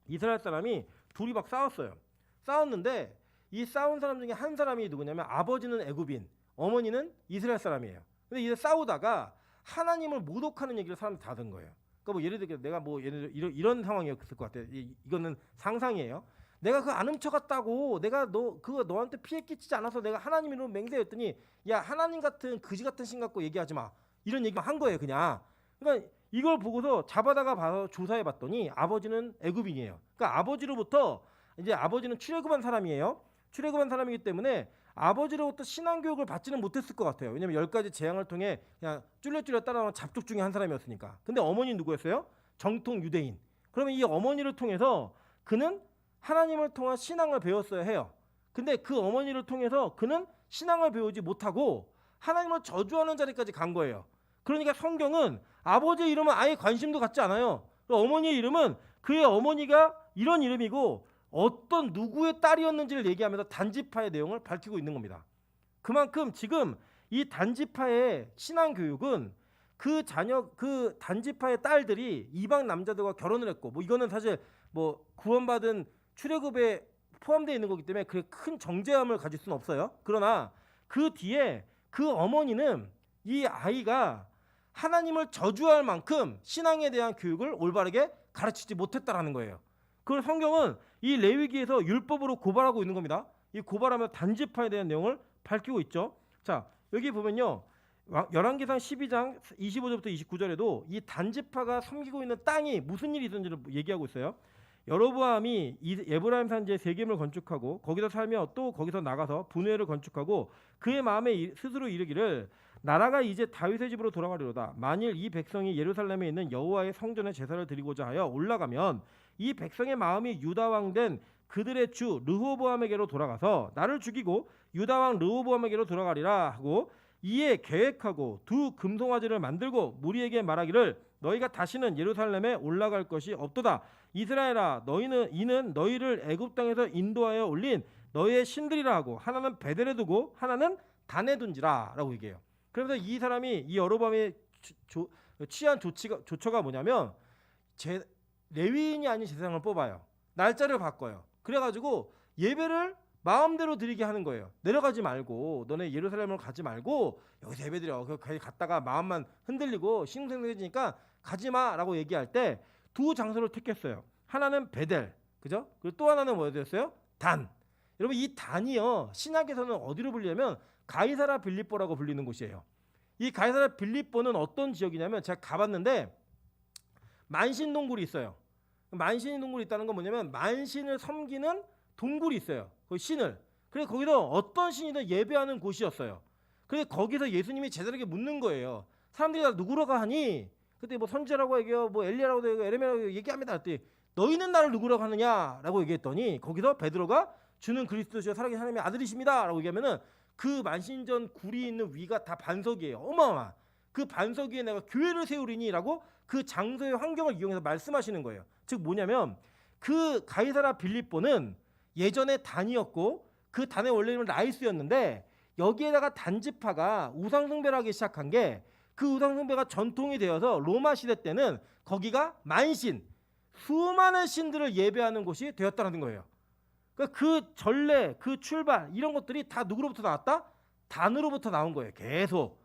이스라엘 사람이 둘이 막 싸웠어요. 싸웠는데 이 싸운 사람 중에 한 사람이 누구냐면 아버지는 애굽인, 어머니는 이스라엘 사람이에요. 근데 이제 싸우다가 하나님을 모독하는 얘기를 사람들이 다 듣는 거예요. 그러니까 뭐 예를 들어 내가 뭐 예를 들어 이런 상황이었을 것 같아요. 이거는 상상이에요. 내가 그거 안 훔쳐갔다고, 내가 그거 너한테 피해 끼치지 않아서 내가 하나님 이름으로 맹세했더니 야 하나님 같은 그지 같은 신 갖고 얘기하지 마 이런 얘기만 한 거예요 그냥. 그러니까 이걸 보고서 잡아다가 봐서 조사해봤더니 아버지는 애굽인이에요. 그러니까 아버지로부터 이제 아버지는 출애굽한 사람이에요. 출애굽한 사람이기 때문에 아버지로부터 신앙교육을 받지는 못했을 것 같아요. 왜냐면 10가지 재앙을 통해 그냥 쫄래쫄래 따라오는 잡족 중에 한 사람이었으니까. 근데 어머니는 누구였어요? 정통 유대인. 그러면 이 어머니를 통해서 그는 하나님을 통한 신앙을 배웠어야 해요. 근데 그 어머니를 통해서 그는 신앙을 배우지 못하고 하나님을 저주하는 자리까지 간 거예요. 그러니까 성경은 아버지의 이름은 아예 관심도 갖지 않아요. 어머니의 이름은 그의 어머니가 이런 이름이고 어떤 누구의 딸이었는지를 얘기하면서 단지파의 내용을 밝히고 있는 겁니다. 그만큼 지금 이 단지파의 신앙교육은 그 단지파의 딸들이 이방 남자들과 결혼을 했고, 뭐 이거는 사실 뭐 구원받은 출애굽의 포함되어 있는 거기 때문에 그 큰 정제함을 가질 수는 없어요. 그러나 그 뒤에 그 어머니는 이 아이가 하나님을 저주할 만큼 신앙에 대한 교육을 올바르게 가르치지 못했다라는 거예요. 그걸 성경은 이 레위기에서 율법으로 고발하고 있는 겁니다. 이 고발하면 단지파에 대한 내용을 밝히고 있죠. 자, 여기 보면요. 열왕기상 12장 25절부터 29절에도 이 단지파가 섬기고 있는 땅이 무슨 일이 있었는지를 얘기하고 있어요. 여로보암이 에브라임 산지에 세겜을 건축하고 거기서 살며 또 거기서 나가서 분회를 건축하고 그의 마음에 스스로 이르기를 나라가 이제 다윗의 집으로 돌아가리로다. 만일 이 백성이 예루살렘에 있는 여호와의 성전에 제사를 드리고자 하여 올라가면 이 백성의 마음이 유다 왕 된 그들의 주 르호보암에게로 돌아가서 나를 죽이고 유다 왕 르호보암에게로 돌아가리라 하고 이에 계획하고 두 금송아지를 만들고 무리에게 말하기를 너희가 다시는 예루살렘에 올라갈 것이 없도다. 이스라엘아 너희는 이는 너희를 애굽 땅에서 인도하여 올린 너희의 신들이라 하고 하나는 베델에 두고 하나는 단에 둔지라라고 얘기해요. 그래서 이 사람이 이 여로보암이 취한 조처가 뭐냐면 레위인이 아닌 제사장을 뽑아요. 날짜를 바꿔요. 그래가지고 예배를 마음대로 드리게 하는 거예요. 내려가지 말고 너네 예루살렘으로 가지 말고 여기서 예배 드려. 거기 갔다가 마음만 흔들리고 신생생해지니까 가지마라고 얘기할 때 두 장소를 택했어요. 하나는 베델, 그죠? 그리고 또 하나는 뭐였어요? 단. 여러분 이 단이요 신약에서는 어디로 불리냐면 가이사라 빌립보라고 불리는 곳이에요. 이 가이사라 빌립보는 어떤 지역이냐면 제가 가봤는데 만신 동굴이 있어요. 만신 동굴이 있다는 건 뭐냐면 만신을 섬기는 동굴이 있어요. 그 신을. 그래서 거기서 어떤 신이든 예배하는 곳이었어요. 그래서 거기서 예수님이 제자들에게 묻는 거예요. 사람들이 다 누구라고 하니? 그때 뭐 선지자라고 얘기해요, 뭐 엘리야라고 얘기해요, 에레미야라고 얘기합니다. 그때 너희는 나를 누구라고 하느냐라고 얘기했더니 거기서 베드로가 주는 그리스도시요 살아계신 하나님의 아들이십니다라고 얘기하면은 그 만신전 굴이 있는 위가 다 반석이에요. 어마어마. 그 반석 위에 내가 교회를 세우리니라고 그 장소의 환경을 이용해서 말씀하시는 거예요. 즉 뭐냐면 그 가이사라 빌립보는 예전에 단이었고 그 단의 원래 이름은 라이스였는데 여기에다가 단지파가 우상숭배를 하기 시작한 게 그 우상숭배가 전통이 되어서 로마 시대 때는 거기가 만신, 수많은 신들을 예배하는 곳이 되었다는 거예요. 그러니까 그 전례, 그 출발 이런 것들이 다 누구로부터 나왔다? 단으로부터 나온 거예요. 계속.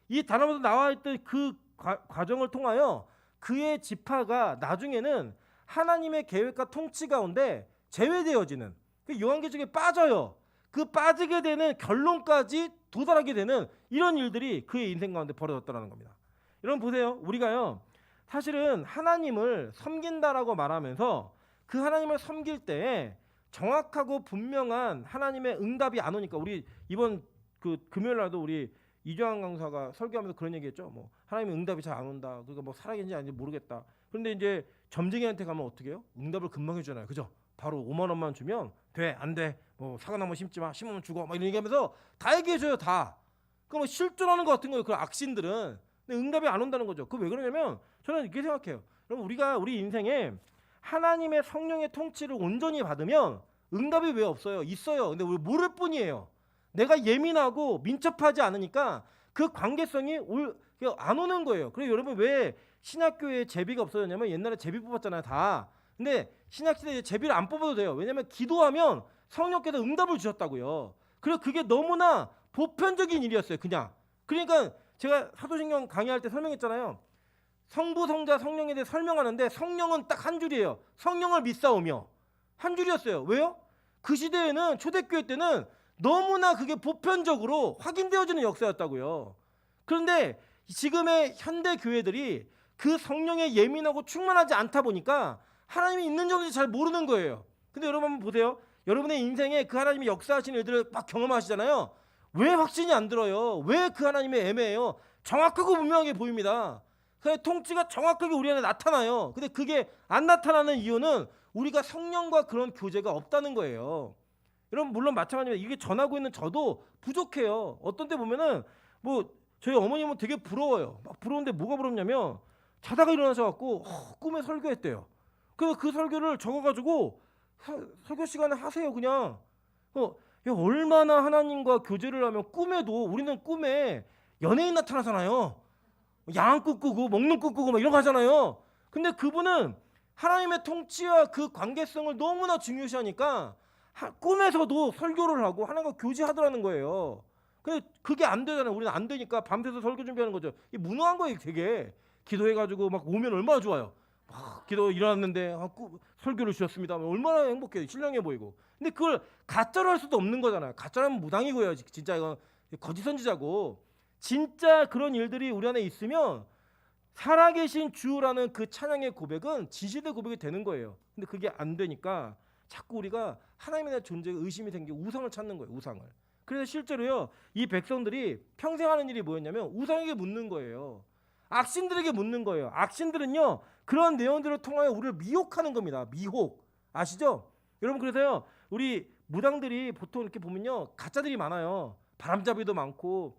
이 단으로부터 나와 있던 그 과정을 통하여 그의 지파가 나중에는 하나님의 계획과 통치 가운데 제외되어지는 그 요한계시록에 빠져요. 그 빠지게 되는 결론까지 도달하게 되는 이런 일들이 그의 인생 가운데 벌어졌다는 겁니다. 여러분 보세요. 우리가요 사실은 하나님을 섬긴다라고 말하면서 그 하나님을 섬길 때에 정확하고 분명한 하나님의 응답이 안 오니까 우리 이번 그 금요일 날도 우리 이주환 강사가 설교하면서 그런 얘기했죠. 뭐 하나님의 응답이 잘 안 온다. 그러니까 뭐 살아계신지 아닌지 모르겠다. 그런데 이제 점쟁이한테 가면 어떻게 해요? 응답을 금방 해주잖아요. 그죠? 바로 5만 원만 주면 돼, 안 돼. 뭐 사과나무 심지 마, 심으면 죽어. 막 이런 얘기하면서 다 얘기해줘요, 다. 그럼 뭐 실존하는 것 같은 거예요. 그 악신들은. 근데 응답이 안 온다는 거죠. 그 왜 그러냐면 저는 이렇게 생각해요. 여러분 우리가 우리 인생에 하나님의 성령의 통치를 온전히 받으면 응답이 왜 없어요? 있어요. 근데 우리 모를 뿐이에요. 내가 예민하고 민첩하지 않으니까 그 관계성이 안 오는 거예요. 그래서 여러분 왜 신약교회에 제비가 없어졌냐면 옛날에 제비 뽑았잖아요, 다. 근데 신약시대에 제비를 안 뽑아도 돼요. 왜냐하면 기도하면 성령께서 응답을 주셨다고요. 그리고 그게 너무나 보편적인 일이었어요. 그냥. 그러니까 제가 사도신경 강의할 때 설명했잖아요. 성부, 성자, 성령에 대해 설명하는데 성령은 딱 한 줄이에요. 성령을 믿사오며. 한 줄이었어요. 왜요? 그 시대에는 초대교회 때는 너무나 그게 보편적으로 확인되어지는 역사였다고요. 그런데 지금의 현대 교회들이 그 성령에 예민하고 충만하지 않다 보니까 하나님이 있는지 없는지 잘 모르는 거예요. 근데 여러분 한번 보세요. 여러분의 인생에 그 하나님이 역사하시는 일들을 막 경험하시잖아요. 왜 확신이 안 들어요? 왜 그 하나님이 애매해요? 정확하고 분명하게 보입니다. 그 통치가 정확하게 우리 안에 나타나요. 근데 그게 안 나타나는 이유는 우리가 성령과 그런 교제가 없다는 거예요. 여러분 물론 마찬가지입니다. 이게 전하고 있는 저도 부족해요. 어떤 때 보면은 뭐 저희 어머님은 되게 부러워요. 막 부러운데 뭐가 부럽냐면 자다가 일어나셔갖고 꿈에 설교했대요. 그래서 그 설교를 적어가지고 설교 시간에 하세요. 그냥 얼마나 하나님과 교제를 하면 꿈에도 우리는 꿈에 연예인 나타나잖아요. 야한 꿈 꾸고 먹는 꿈 꾸고 막 이런 거 하잖아요. 근데 그분은 하나님의 통치와 그 관계성을 너무나 중요시하니까 꿈에서도 설교를 하고 하나님과 교제하더라는 거예요. 근데 그게 안 되잖아요. 우리는 안 되니까 밤새서 설교 준비하는 거죠. 이 무능한 거예요, 되게. 기도해가지고 막 오면 얼마나 좋아요. 막 기도 일어났는데 설교를 주셨습니다. 얼마나 행복해요. 신령해 보이고. 근데 그걸 가짜로 할 수도 없는 거잖아요. 가짜라면 무당이고요. 진짜 이건 거짓 선지자고. 진짜 그런 일들이 우리 안에 있으면 살아계신 주라는 그 찬양의 고백은 진실의 고백이 되는 거예요. 근데 그게 안 되니까 자꾸 우리가 하나님에 대한 존재에 의심이 생기고 우상을 찾는 거예요. 우상을. 그래서 실제로요, 이 백성들이 평생 하는 일이 뭐였냐면 우상에게 묻는 거예요. 악신들에게 묻는 거예요. 악신들은요, 그런 내용들을 통하여 우리를 미혹하는 겁니다. 미혹. 아시죠? 여러분, 그래서요, 우리 무당들이 보통 이렇게 보면요, 가짜들이 많아요. 바람잡이도 많고,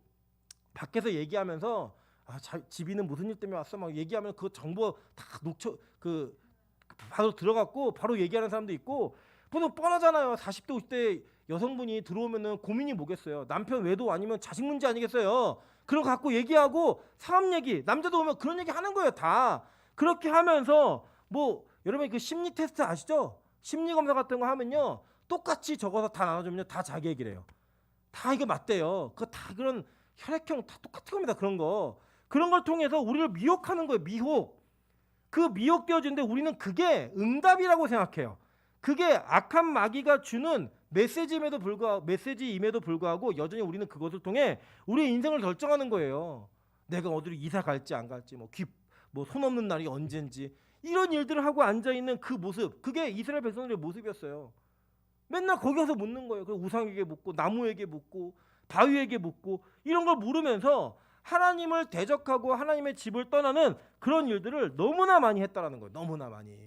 밖에서 얘기하면서 집이는 무슨 일 때문에 왔어? 막 얘기하면 그 정보 다 바로 들어갔고 바로 얘기하는 사람도 있고, 보통 뻔하잖아요. 40대 50대 여성분이 들어오면은 고민이 뭐겠어요? 남편 외도 아니면 자식 문제 아니겠어요? 그런 거 갖고 얘기하고 사업 얘기, 남자도 오면 그런 얘기 하는 거예요. 다 그렇게 하면서 뭐 여러분 그 심리 테스트 아시죠? 심리 검사 같은 거 하면요, 똑같이 적어서 다 나눠주면요, 다 자기 얘기래요. 다 이거 맞대요. 그거 다 그런 혈액형 다 똑같은 겁니다. 그런 걸 통해서 우리를 미혹하는 거예요. 미혹. 그 미혹되어지는데 우리는 그게 응답이라고 생각해요. 그게 악한 마귀가 주는 메시지임에도 불구하고 여전히 우리는 그것을 통해 우리의 인생을 결정하는 거예요. 내가 어디로 이사 갈지 안 갈지, 손 없는 날이 언젠지, 이런 일들을 하고 앉아 있는 그 모습, 그게 이스라엘 백성들의 모습이었어요. 맨날 거기 가서 묻는 거예요. 그 우상에게 묻고 나무에게 묻고 바위에게 묻고 이런 걸 물으면서 하나님을 대적하고 하나님의 집을 떠나는 그런 일들을 너무나 많이 했다라는 거예요. 너무나 많이.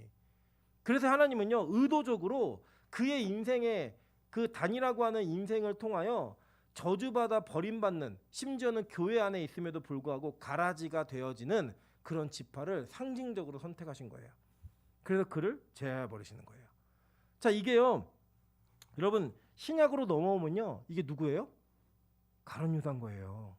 그래서 하나님은요, 의도적으로 그의 인생의 그 단이라고 하는 인생을 통하여 저주받아 버림받는, 심지어는 교회 안에 있음에도 불구하고 가라지가 되어지는 그런 지파를 상징적으로 선택하신 거예요. 그래서 그를 제하여 버리시는 거예요. 자, 이게요, 여러분 신약으로 넘어오면요, 이게 누구예요? 가룟 유다인 거예요.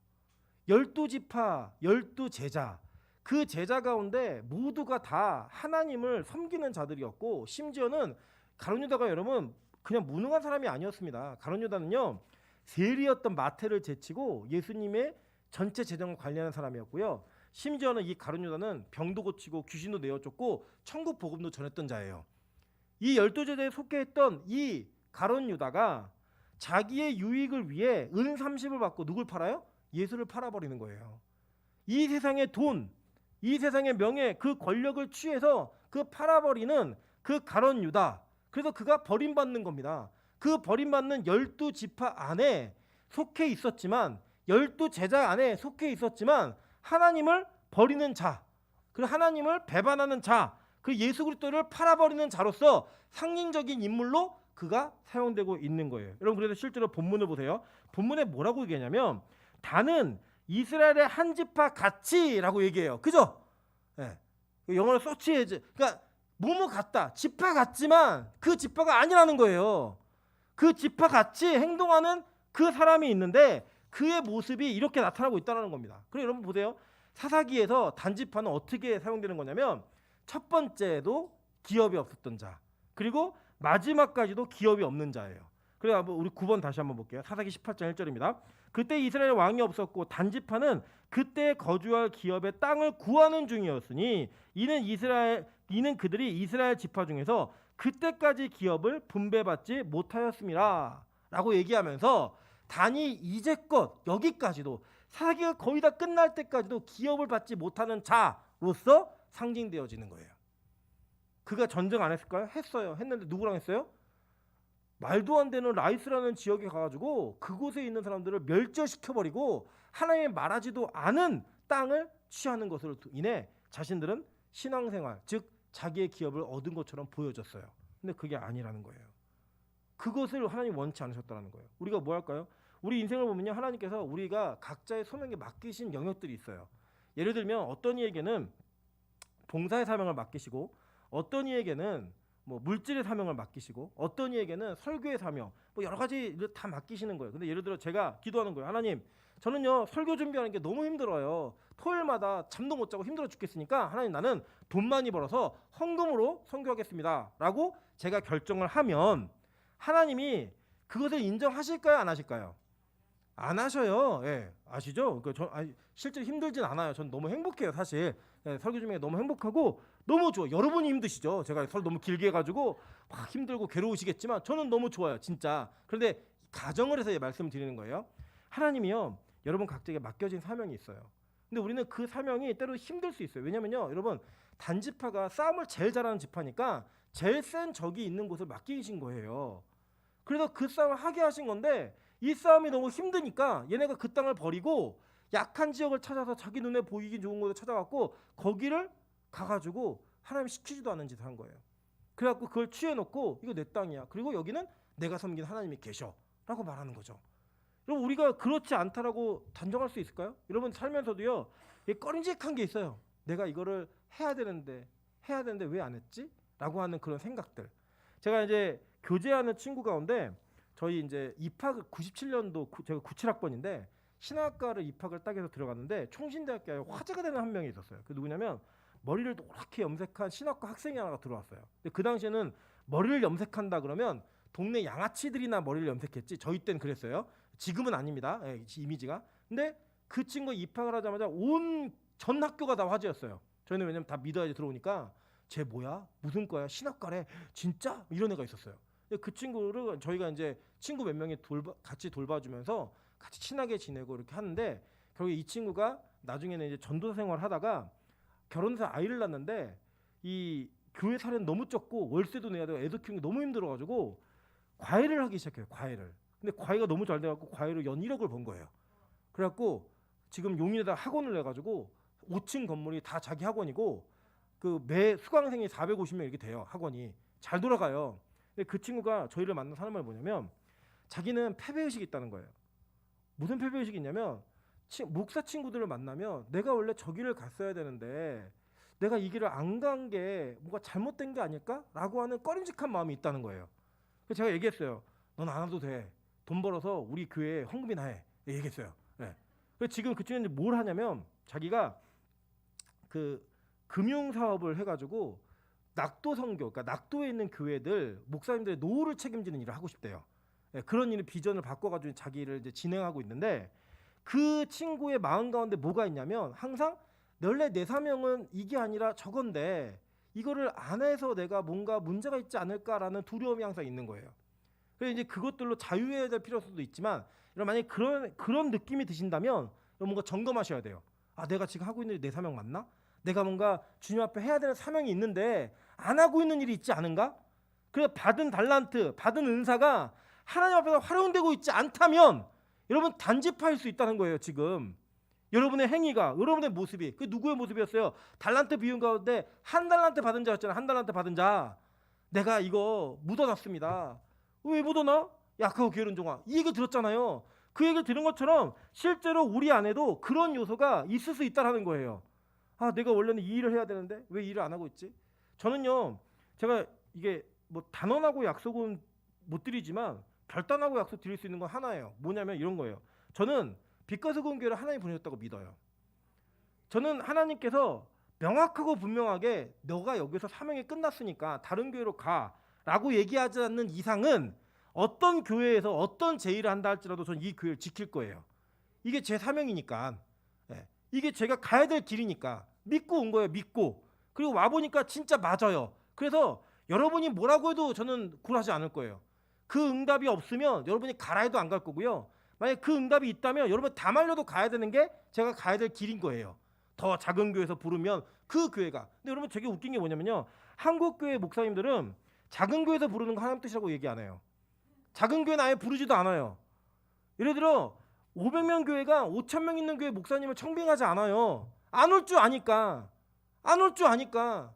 12지파 12제자, 그 제자 가운데 모두가 다 하나님을 섬기는 자들이었고, 심지어는 가룟 유다가 여러분 그냥 무능한 사람이 아니었습니다. 가룟 유다는요, 세리였던 마태를 제치고 예수님의 전체 재정을 관리하는 사람이었고요. 심지어는 이 가룟 유다는 병도 고치고 귀신도 내어쫓고 천국 복음도 전했던 자예요. 이 12제자에 속해 있던 이 가룟 유다가 자기의 유익을 위해 은 30을 받고 누굴 팔아요? 예수를 팔아버리는 거예요. 이 세상의 돈, 이 세상의 명예, 그 권력을 취해서 그 팔아버리는 그 가룟 유다. 그래서 그가 버림받는 겁니다. 그 버림받는 12지파 안에 속해 있었지만, 12제자 안에 속해 있었지만 하나님을 버리는 자, 그리고 하나님을 배반하는 자, 그 예수 그리스도를 팔아버리는 자로서 상징적인 인물로 그가 사용되고 있는 거예요. 여러분, 그래서 실제로 본문을 보세요. 본문에 뭐라고 얘기하냐면 다는 이스라엘의 한 지파 같이라고 얘기해요. 그죠? 네. 영어로 서치해지. 그러니까 뭐뭐 같다. 지파 같지만 그 지파가 아니라는 거예요. 그 지파 같이 행동하는 그 사람이 있는데 그의 모습이 이렇게 나타나고 있다는 겁니다. 그리고 여러분 보세요. 사사기에서 단지파는 어떻게 사용되는 거냐면 첫 번째도 기업이 없었던 자, 그리고 마지막까지도 기업이 없는 자예요. 그래서 우리 9번 다시 한번 볼게요. 사사기 18장 1절입니다. 그때 이스라엘 왕이 없었고 단지파는 그때 거주할 기업의 땅을 구하는 중이었으니 이는 그들이 이스라엘 지파 중에서 그때까지 기업을 분배받지 못하였습니다 라고 얘기하면서 단이 이제껏 여기까지도, 사사기가 거의 다 끝날 때까지도 기업을 받지 못하는 자로서 상징되어지는 거예요. 그가 전쟁 안 했을까요? 했어요. 했는데 누구랑 했어요? 말도 안 되는 라이스라는 지역에 가가지고 그곳에 있는 사람들을 멸절시켜버리고 하나님의 말하지도 않은 땅을 취하는 것으로 인해 자신들은 신앙생활, 즉 자기의 기업을 얻은 것처럼 보여졌어요. 근데 그게 아니라는 거예요. 그것을 하나님 원치 않으셨다는 거예요. 우리가 뭐 할까요? 우리 인생을 보면요, 하나님께서 우리가 각자의 소명에 맡기신 영역들이 있어요. 예를 들면 어떤 이에게는 봉사의 사명을 맡기시고, 어떤 이에게는 물질의 사명을 맡기시고, 어떤 이에게는 설교의 사명, 여러 가지를 다 맡기시는 거예요. 근데 예를 들어 제가 기도하는 거예요. 하나님, 저는요 설교 준비하는 게 너무 힘들어요. 토요일마다 잠도 못 자고 힘들어 죽겠으니까 하나님, 나는 돈 많이 벌어서 헌금으로 선교하겠습니다 라고 제가 결정을 하면 하나님이 그것을 인정하실까요, 안 하실까요? 안 하셔요. 예, 아시죠? 실제로 힘들진 않아요. 전 너무 행복해요, 사실. 예, 설교 중에 너무 행복하고 너무 좋아. 여러분이 힘드시죠? 제가 설 너무 길게 해가지고 막 힘들고 괴로우시겠지만 저는 너무 좋아요, 진짜. 그런데 가정을 해서 말씀 드리는 거예요. 하나님이요, 여러분 각자에게 맡겨진 사명이 있어요. 근데 우리는 그 사명이 때로 힘들 수 있어요. 왜냐면요, 여러분 단지파가 싸움을 제일 잘하는 지파니까 제일 센 적이 있는 곳을 맡기신 거예요. 그래서 그 싸움을 하게 하신 건데 이 싸움이 너무 힘드니까 얘네가 그 땅을 버리고 약한 지역을 찾아서 자기 눈에 보이기 좋은 곳을 찾아갖고 거기를 가가지고 하나님이 시키지도 않은 짓을 한 거예요. 그래갖고 그걸 취해놓고 이거 내 땅이야. 그리고 여기는 내가 섬긴 하나님이 계셔라고 말하는 거죠. 여러분 우리가 그렇지 않다라고 단정할 수 있을까요? 여러분 살면서도요, 꺼림직한 게 있어요. 내가 이거를 해야 되는데 왜 안 했지? 라고 하는 그런 생각들. 제가 이제 교제하는 친구 가운데 저희 이제 입학을 97년도 제가 97학번인데 신학과를 입학을 딱 해서 들어갔는데 총신대학교에 화제가 되는 한 명이 있었어요. 그 누구냐면 머리를 노랗게 염색한 신학과 학생이 하나가 들어왔어요. 근데 그 당시에는 머리를 염색한다 그러면 동네 양아치들이나 머리를 염색했지 저희 때는 그랬어요. 지금은 아닙니다. 이미지가. 근데 그 친구 입학을 하자마자 온 전 학교가 다 화제였어요. 저희는 왜냐면 다 믿어야지 들어오니까 쟤 뭐야? 무슨 과야? 신학과래? 진짜? 이런 애가 있었어요. 근데 그 친구를 저희가 이제 친구 몇 명이 같이 돌봐주면서 같이 친하게 지내고 이렇게 하는데 결국에 이 친구가 나중에는 이제 전도사 생활을 하다가 결혼해서 아이를 낳는데 이 교회 사례는 너무 적고 월세도 내야 되고 애도 키우는 게 너무 힘들어가지고 과외를 하기 시작해요. 과외를. 근데 과외가 너무 잘 돼갖고 과외로 연 1억을 번 거예요. 그래갖고 지금 용인에다 학원을 내가지고 5층 건물이 다 자기 학원이고 그 매 수강생이 450명 이렇게 돼요. 학원이 잘 돌아가요. 근데 그 친구가 저희를 만난 사람을 뭐냐면 자기는 패배의식이 있다는 거예요. 무슨 패배의식이 있냐면 목사 친구들을 만나면 내가 원래 저 길을 갔어야 되는데 내가 이 길을 안 간 게 뭔가 잘못된 게 아닐까라고 하는 꺼림직한 마음이 있다는 거예요. 그래서 제가 얘기했어요. 넌 안 와도 돼. 돈 벌어서 우리 교회에 헌금이나 해. 얘기했어요. 네. 그래서 지금 그 친구는 뭘 하냐면 자기가 그 금융 사업을 해가지고 낙도 선교, 그러니까 낙도에 있는 교회들 목사님들의 노후를 책임지는 일을 하고 싶대요. 네, 그런 일을 비전을 바꿔가지고 자기를 이제 진행하고 있는데 그 친구의 마음 가운데 뭐가 있냐면 항상 원래 내 사명은 이게 아니라 저건데 이거를 안 해서 내가 뭔가 문제가 있지 않을까라는 두려움이 항상 있는 거예요. 그래서 이제 그것들로 자유해야 될 필요성도 있지만 만약에 그런 느낌이 드신다면 뭔가 점검하셔야 돼요. 아, 내가 지금 하고 있는 일이 내 사명 맞나? 내가 뭔가 주님 앞에 해야 되는 사명이 있는데 안 하고 있는 일이 있지 않은가? 그래서 받은 달란트, 받은 은사가 하나님 앞에서 활용되고 있지 않다면 여러분 단지파일 수 있다는 거예요. 지금 여러분의 행위가, 여러분의 모습이 그 누구의 모습이었어요? 달란트 비움 가운데 한 달란트 받은 자였잖아요. 한 달란트 받은 자. 내가 이거 묻어놨습니다. 왜 묻어놔? 약하고 게으른 종아. 이 얘기 들었잖아요. 그 얘기를 들은 것처럼 실제로 우리 안에도 그런 요소가 있을 수 있다는 거예요. 아, 내가 원래는 이 일을 해야 되는데 왜 일을 안 하고 있지? 저는요, 제가 이게 뭐 단언하고 약속은 못 드리지만 결단하고 약속 드릴 수 있는 건 하나예요. 뭐냐면 이런 거예요. 저는 빛과 소금 교회를 하나님 보내셨다고 믿어요. 저는 하나님께서 명확하고 분명하게 너가 여기서 사명이 끝났으니까 다른 교회로 가라고 얘기하지 않는 이상은 어떤 교회에서 어떤 제의를 한다 할지라도 저는 이 교회를 지킬 거예요. 이게 제 사명이니까. 이게 제가 가야 될 길이니까 믿고 온 거예요. 믿고. 그리고 와보니까 진짜 맞아요. 그래서 여러분이 뭐라고 해도 저는 굴하지 않을 거예요. 그 응답이 없으면 여러분이 가라 해도 안 갈 거고요. 만약에 그 응답이 있다면 여러분 다 말려도 가야 되는 게 제가 가야 될 길인 거예요. 더 작은 교회에서 부르면 그 교회가. 근데 여러분 되게 웃긴 게 뭐냐면요. 한국 교회 목사님들은 작은 교회에서 부르는 거 하나님 뜻이라고 얘기 안 해요. 작은 교회는 아예 부르지도 않아요. 예를 들어 500명 교회가 5,000명 있는 교회 목사님을 청빙하지 않아요. 안 올 줄 아니까. 안 올 줄 아니까.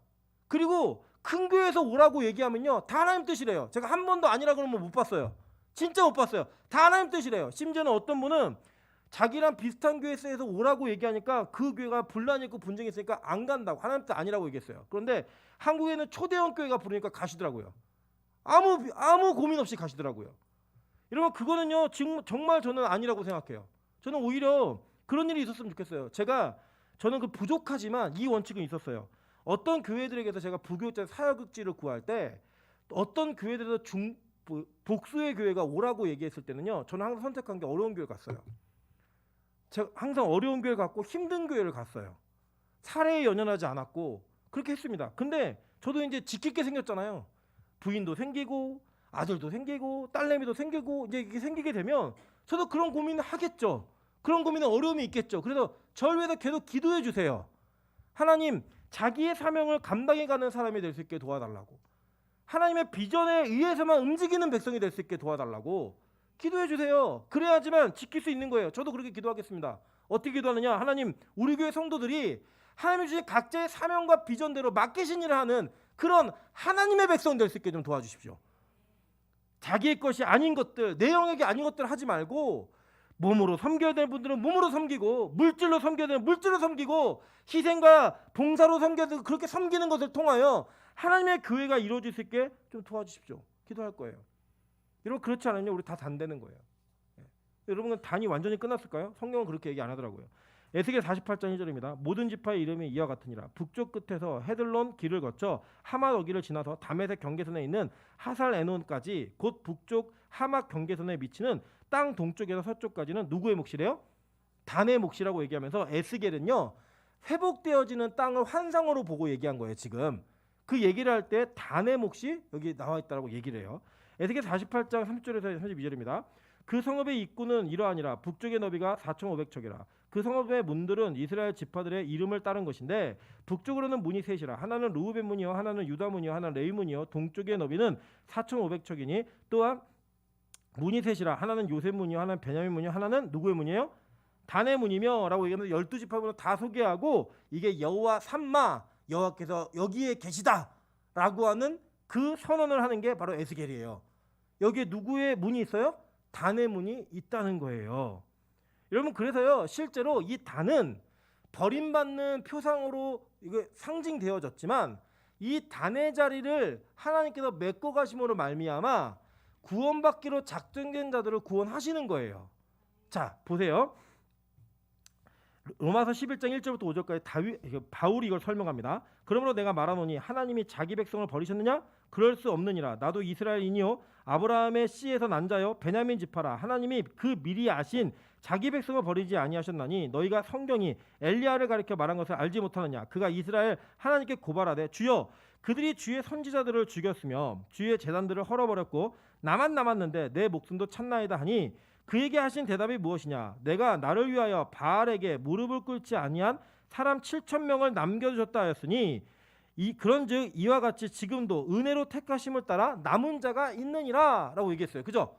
그리고 큰 교회에서 오라고 얘기하면요. 다 하나님 뜻이래요. 제가 한 번도 아니라 그러면 못 봤어요. 진짜 못 봤어요. 다 하나님 뜻이래요. 심지어는 어떤 분은 자기랑 비슷한 교회에서 오라고 얘기하니까 그 교회가 분란이 있고 분쟁이 있으니까 안 간다고. 하나님 뜻 아니라고 얘기했어요. 그런데 한국에는 초대형 교회가 부르니까 가시더라고요. 아무 고민 없이 가시더라고요. 여러분 그거는요 정말 저는 아니라고 생각해요. 저는 오히려 그런 일이 있었으면 좋겠어요. 저는 그 부족하지만 이 원칙은 있었어요. 어떤 교회들에게서 제가 부교육자 사역직을 구할 때 어떤 교회들에서 복수의 교회가 오라고 얘기했을 때는요, 저는 항상 선택한 게 어려운 교회 갔어요. 제가 항상 어려운 교회 갔고 힘든 교회를 갔어요. 사례에 연연하지 않았고 그렇게 했습니다. 근데 저도 이제 지킬 게 생겼잖아요. 부인도 생기고 아들도 생기고 딸내미도 생기고 이제 이게 생기게 되면 저도 그런 고민을 하겠죠. 그런 고민에 어려움이 있겠죠. 그래서 저를 위해서 계속 기도해 주세요. 하나님, 자기의 사명을 감당해가는 사람이 될 수 있게 도와달라고. 하나님의 비전에 의해서만 움직이는 백성이 될 수 있게 도와달라고 기도해 주세요. 그래야지만 지킬 수 있는 거예요. 저도 그렇게 기도하겠습니다. 어떻게 기도하느냐? 하나님, 우리 교회 성도들이 하나님 주신 각자의 사명과 비전대로 맡기신 일을 하는 그런 하나님의 백성 될 수 있게 좀 도와주십시오. 자기의 것이 아닌 것들, 내 영역이 아닌 것들 하지 말고 몸으로 섬겨야 되는 분들은 몸으로 섬기고 물질로 섬겨야 되는 물질로 섬기고 희생과 봉사로 섬겨야 되는 그렇게 섬기는 것을 통하여 하나님의 교회가 이루어질 수 있게 좀 도와주십시오. 기도할 거예요. 여러분 그렇지 않으면 우리 다 단되는 거예요. 여러분 단이 완전히 끝났을까요? 성경은 그렇게 얘기 안 하더라고요. 에스겔 48장 1절입니다. 모든 지파의 이름이 이와 같으니라. 북쪽 끝에서 헤들론 길을 거쳐 하맛 어기를 지나서 다메섹 경계선에 있는 하살 에논까지 곧 북쪽 하맛 경계선에 미치는 땅 동쪽에서 서쪽까지는 누구의 몫이래요? 단의 몫이라고 얘기하면서 에스겔은요, 회복되어지는 땅을 환상으로 보고 얘기한 거예요. 지금 그 얘기를 할 때 단의 몫이 여기 나와 있다라고 얘기를 해요. 에스겔 48장 30절에서 32절입니다. 그 성읍의 입구는 이러하니라. 북쪽의 너비가 4,500척이라. 그 성읍의 문들은 이스라엘 지파들의 이름을 따른 것인데 북쪽으로는 문이 셋이라. 하나는 르우벤 문이요, 하나는 유다 문이요, 하나는 레위 문이요. 동쪽의 너비는 4,500척이니 또한 문이 셋이라. 하나는 요셉 문이요, 하나는 베냐민 문이요, 하나는 누구의 문이에요? 단의 문이며 라고 얘기하면서 12지파군을 다 소개하고 이게 여호와 삼마, 여호와께서 여기에 계시다 라고 하는 그 선언을 하는 게 바로 에스겔이에요. 여기에 누구의 문이 있어요? 단의 문이 있다는 거예요. 여러분 그래서요, 실제로 이 단은 버림받는 표상으로 이거 상징되어졌지만 이 단의 자리를 하나님께서 메꿔 가심으로 말미암아 구원받기로 작정된 자들을 구원하시는 거예요. 자, 보세요. 로마서 11장 1절부터 5절까지 바울이 이걸 설명합니다. 그러므로 내가 말하노니 하나님이 자기 백성을 버리셨느냐? 그럴 수 없느니라. 나도 이스라엘이니요 아브라함의 씨에서 난 자요 베냐민 지파라. 하나님이 그 미리 아신 자기 백성을 버리지 아니하셨나니 너희가 성경이 엘리야를 가리켜 말한 것을 알지 못하느냐? 그가 이스라엘 하나님께 고발하되 주여 그들이 주의 선지자들을 죽였으며 주의 제단들을 헐어버렸고 나만 남았는데 내 목숨도 찼나이다 하니 그에게 하신 대답이 무엇이냐? 내가 나를 위하여 바알에게 무릎을 꿇지 아니한 사람 7,000명을 남겨주셨다 하였으니 그런즉 이와 같이 지금도 은혜로 택하심을 따라 남은 자가 있느니라 라고 얘기했어요. 그죠?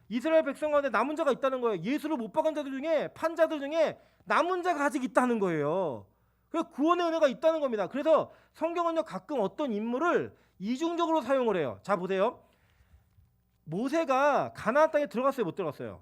이스라엘 백성 가운데 남은 자가 있다는 거예요. 예수를 못 박은 자들 중에 판자들 중에 남은 자가 아직 있다는 거예요. 그래서 구원의 은혜가 있다는 겁니다. 그래서 성경은요 가끔 어떤 인물을 이중적으로 사용을 해요. 자 보세요. 모세가 가나안 땅에 들어갔어요? 못 들어갔어요?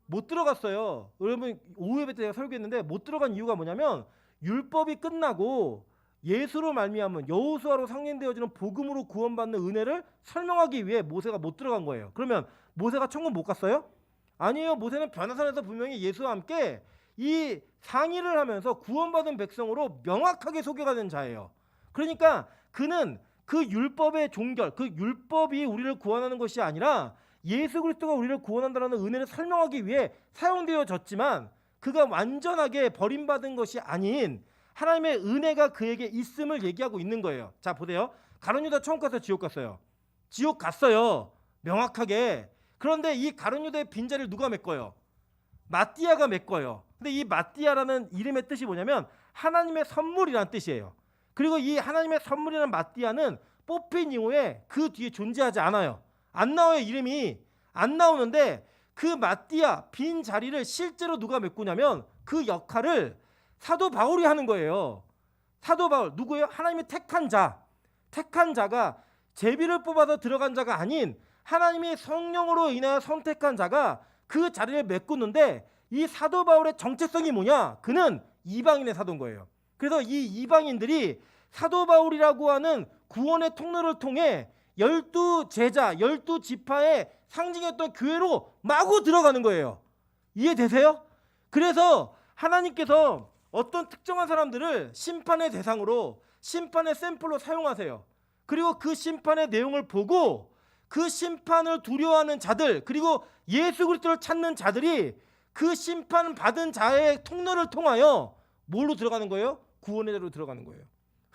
못 들어갔어요. 여러분 5회배 때 제가 설교했는데 못 들어간 이유가 뭐냐면 율법이 끝나고 예수로 말미암은 여호수아로 상징되어지는 복음으로 구원받는 은혜를 설명하기 위해 모세가 못 들어간 거예요. 그러면 모세가 천국 못 갔어요? 아니에요. 모세는 변화산에서 분명히 예수와 함께 이 상의를 하면서 구원받은 백성으로 명확하게 소개가 된 자예요. 그러니까 그는 그 율법의 종결, 그 율법이 우리를 구원하는 것이 아니라 예수 그리스도가 우리를 구원한다는 은혜를 설명하기 위해 사용되어졌지만 그가 완전하게 버림받은 것이 아닌 하나님의 은혜가 그에게 있음을 얘기하고 있는 거예요. 자 보세요. 가룟 유다 천국 가서 지옥 갔어요. 지옥 갔어요. 명확하게. 그런데 이 가룟 유다의 빈자리를 누가 메꿔요? 마띠아가 메꿔요. 근데 이 마띠아라는 이름의 뜻이 뭐냐면 하나님의 선물이라는 뜻이에요. 그리고 이 하나님의 선물이라는 마띠아는 뽑힌 이후에 그 뒤에 존재하지 않아요. 안 나와요. 이름이 안 나오는데 그 마띠아 빈 자리를 실제로 누가 메꾸냐면 그 역할을 사도 바울이 하는 거예요. 사도 바울 누구예요? 하나님이 택한 자. 택한 자가 제비를 뽑아서 들어간 자가 아닌 하나님이 성령으로 인하여 선택한 자가 그 자리를 메꾸는데 이 사도 바울의 정체성이 뭐냐? 그는 이방인의 사도인 거예요. 그래서 이 이방인들이 사도 바울이라고 하는 구원의 통로를 통해 12제자, 12지파의 상징이었던 교회로 마구 들어가는 거예요. 이해되세요? 그래서 하나님께서 어떤 특정한 사람들을 심판의 대상으로 심판의 샘플로 사용하세요. 그리고 그 심판의 내용을 보고 그 심판을 두려워하는 자들, 그리고 예수 그리스도를 찾는 자들이 그 심판 받은 자의 통로를 통하여 뭘로 들어가는 거예요? 구원의 자로 들어가는 거예요.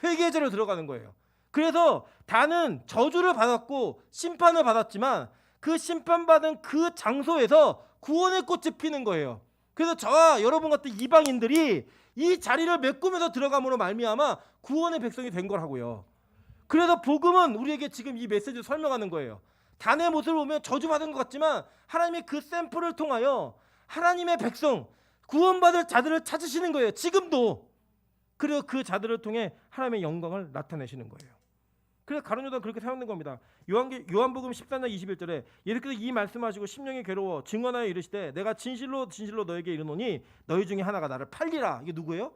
회개의 자로 들어가는 거예요. 그래서 다는 저주를 받았고 심판을 받았지만 그 심판받은 그 장소에서 구원의 꽃이 피는 거예요. 그래서 저와 여러분 같은 이방인들이 이 자리를 메꾸면서 들어감으로 말미암아 구원의 백성이 된 거라고요. 그래서 복음은 우리에게 지금 이 메시지를 설명하는 거예요. 단의 모습을 보면 저주받은 것 같지만 하나님이 그 샘플을 통하여 하나님의 백성, 구원받을 자들을 찾으시는 거예요. 지금도. 그리고 그 자들을 통해 하나님의 영광을 나타내시는 거예요. 그래서 가룟 유다는 그렇게 사용된 겁니다. 요한복음 14장 21절에 예수께서 이 말씀하시고 심령이 괴로워 증언하여 이르시되 내가 진실로 진실로 너에게 이르노니 너희 중에 하나가 나를 팔리라. 이게 누구예요?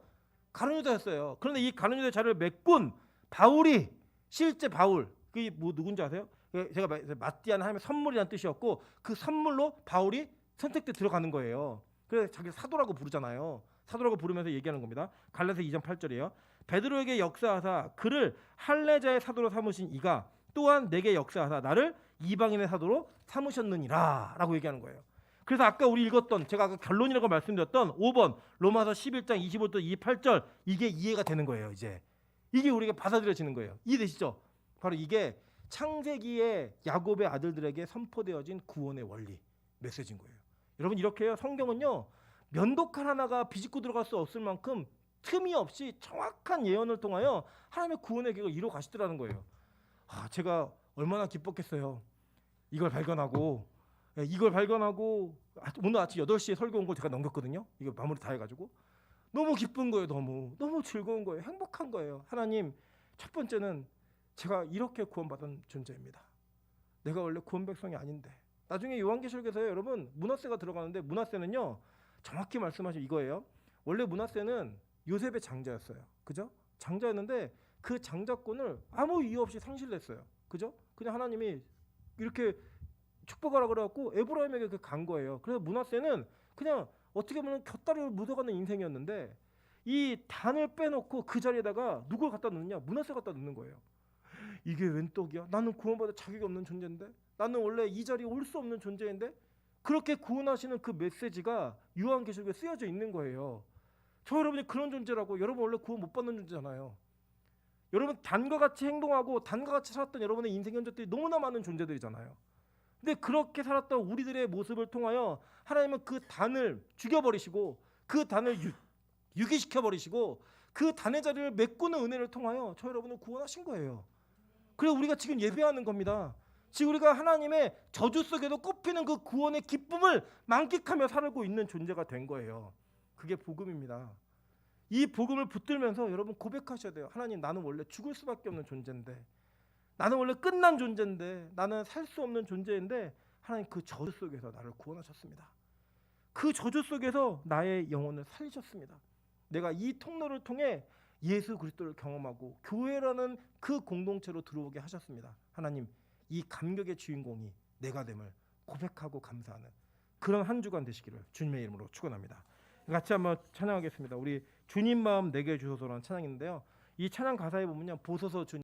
가룟 유다였어요. 그런데 이 가룟 유다의 자를 메꾼 바울이 실제 바울, 그게 뭐 누군지 아세요? 제가 마띠아는 하나님의 선물이라는 뜻이었고 그 선물로 바울이 선택돼 들어가는 거예요. 그래서 자기 사도라고 부르잖아요. 사도라고 부르면서 얘기하는 겁니다. 갈라디아서 2장 8절이에요. 베드로에게 역사하사 그를 할례자의 사도로 삼으신 이가 또한 내게 역사하사 나를 이방인의 사도로 삼으셨느니라 라고 얘기하는 거예요. 그래서 아까 우리 읽었던 제가 아까 결론이라고 말씀드렸던 5번 로마서 11장 25절 28절 이게 이해가 되는 거예요. 이게 우리가 받아들여지는 거예요. 이해되시죠? 바로 이게 창세기의 야곱의 아들들에게 선포되어진 구원의 원리 메시지인 거예요. 여러분 이렇게 해요. 성경은요 면도칼 하나가 비집고 들어갈 수 없을 만큼 틈이 없이 정확한 예언을 통하여 하나님의 구원의 계획을 이루어 가시더라는 거예요. 제가 얼마나 기뻤겠어요. 이걸 발견하고 오늘 아침 8시에 설교 온 걸 제가 넘겼거든요. 이거 마무리 다 해가지고 너무 기쁜 거예요. 너무 즐거운 거예요. 행복한 거예요. 하나님, 첫 번째는 제가 이렇게 구원받은 존재입니다. 내가 원래 구원 백성이 아닌데. 나중에 요한계시록에서요, 여러분 므낫세가 들어가는데 므낫세는요 정확히 말씀하시면 이거예요. 원래 므낫세는 요셉의 장자였어요. 그죠? 장자였는데 그 장자권을 아무 이유 없이 상실했어요. 그죠? 그냥 하나님이 이렇게 축복하라 그래갖고 에브라임에게 간 거예요. 그래서 므낫세는 그냥 어떻게 보면 곁다리를 묻어가는 인생이었는데 이 단을 빼놓고 그 자리에다가 누굴 갖다 넣느냐? 므낫세 갖다 넣는 거예요. 이게 웬 떡이야? 나는 구원받을 자격이 없는 존재인데, 나는 원래 이 자리에 올 수 없는 존재인데, 그렇게 구원하시는 그 메시지가 요한계시록에 쓰여져 있는 거예요. 저 여러분이 그런 존재라고. 여러분 원래 구원 못 받는 존재잖아요. 여러분 단과 같이 행동하고 단과 같이 살았던 여러분의 인생 현적들이 너무나 많은 존재들이잖아요. 근데 그렇게 살았던 우리들의 모습을 통하여 하나님은 그 단을 죽여버리시고 그 단을 유기시켜버리시고 그 단의 자리를 메꾸는 은혜를 통하여 저 여러분을 구원하신 거예요. 그래서 우리가 지금 예배하는 겁니다. 지금 우리가 하나님의 저주 속에도 꽃피는 그 구원의 기쁨을 만끽하며 살고 있는 존재가 된 거예요. 그게 복음입니다. 이 복음을 붙들면서 여러분 고백하셔야 돼요. 하나님, 나는 원래 죽을 수밖에 없는 존재인데, 나는 원래 끝난 존재인데, 나는 살 수 없는 존재인데 하나님 그 저주 속에서 나를 구원하셨습니다. 그 저주 속에서 나의 영혼을 살리셨습니다. 내가 이 통로를 통해 예수 그리스도를 경험하고 교회라는 그 공동체로 들어오게 하셨습니다. 하나님, 이 감격의 주인공이 내가 됨을 고백하고 감사하는 그런 한 주간 되시기를 주님의 이름으로 축원합니다. 같이 한번 찬양하겠습니다. 우리 주님 마음 내게 주소서라는 찬양인데요. 이 찬양 가사에 보면요, 보소서 주님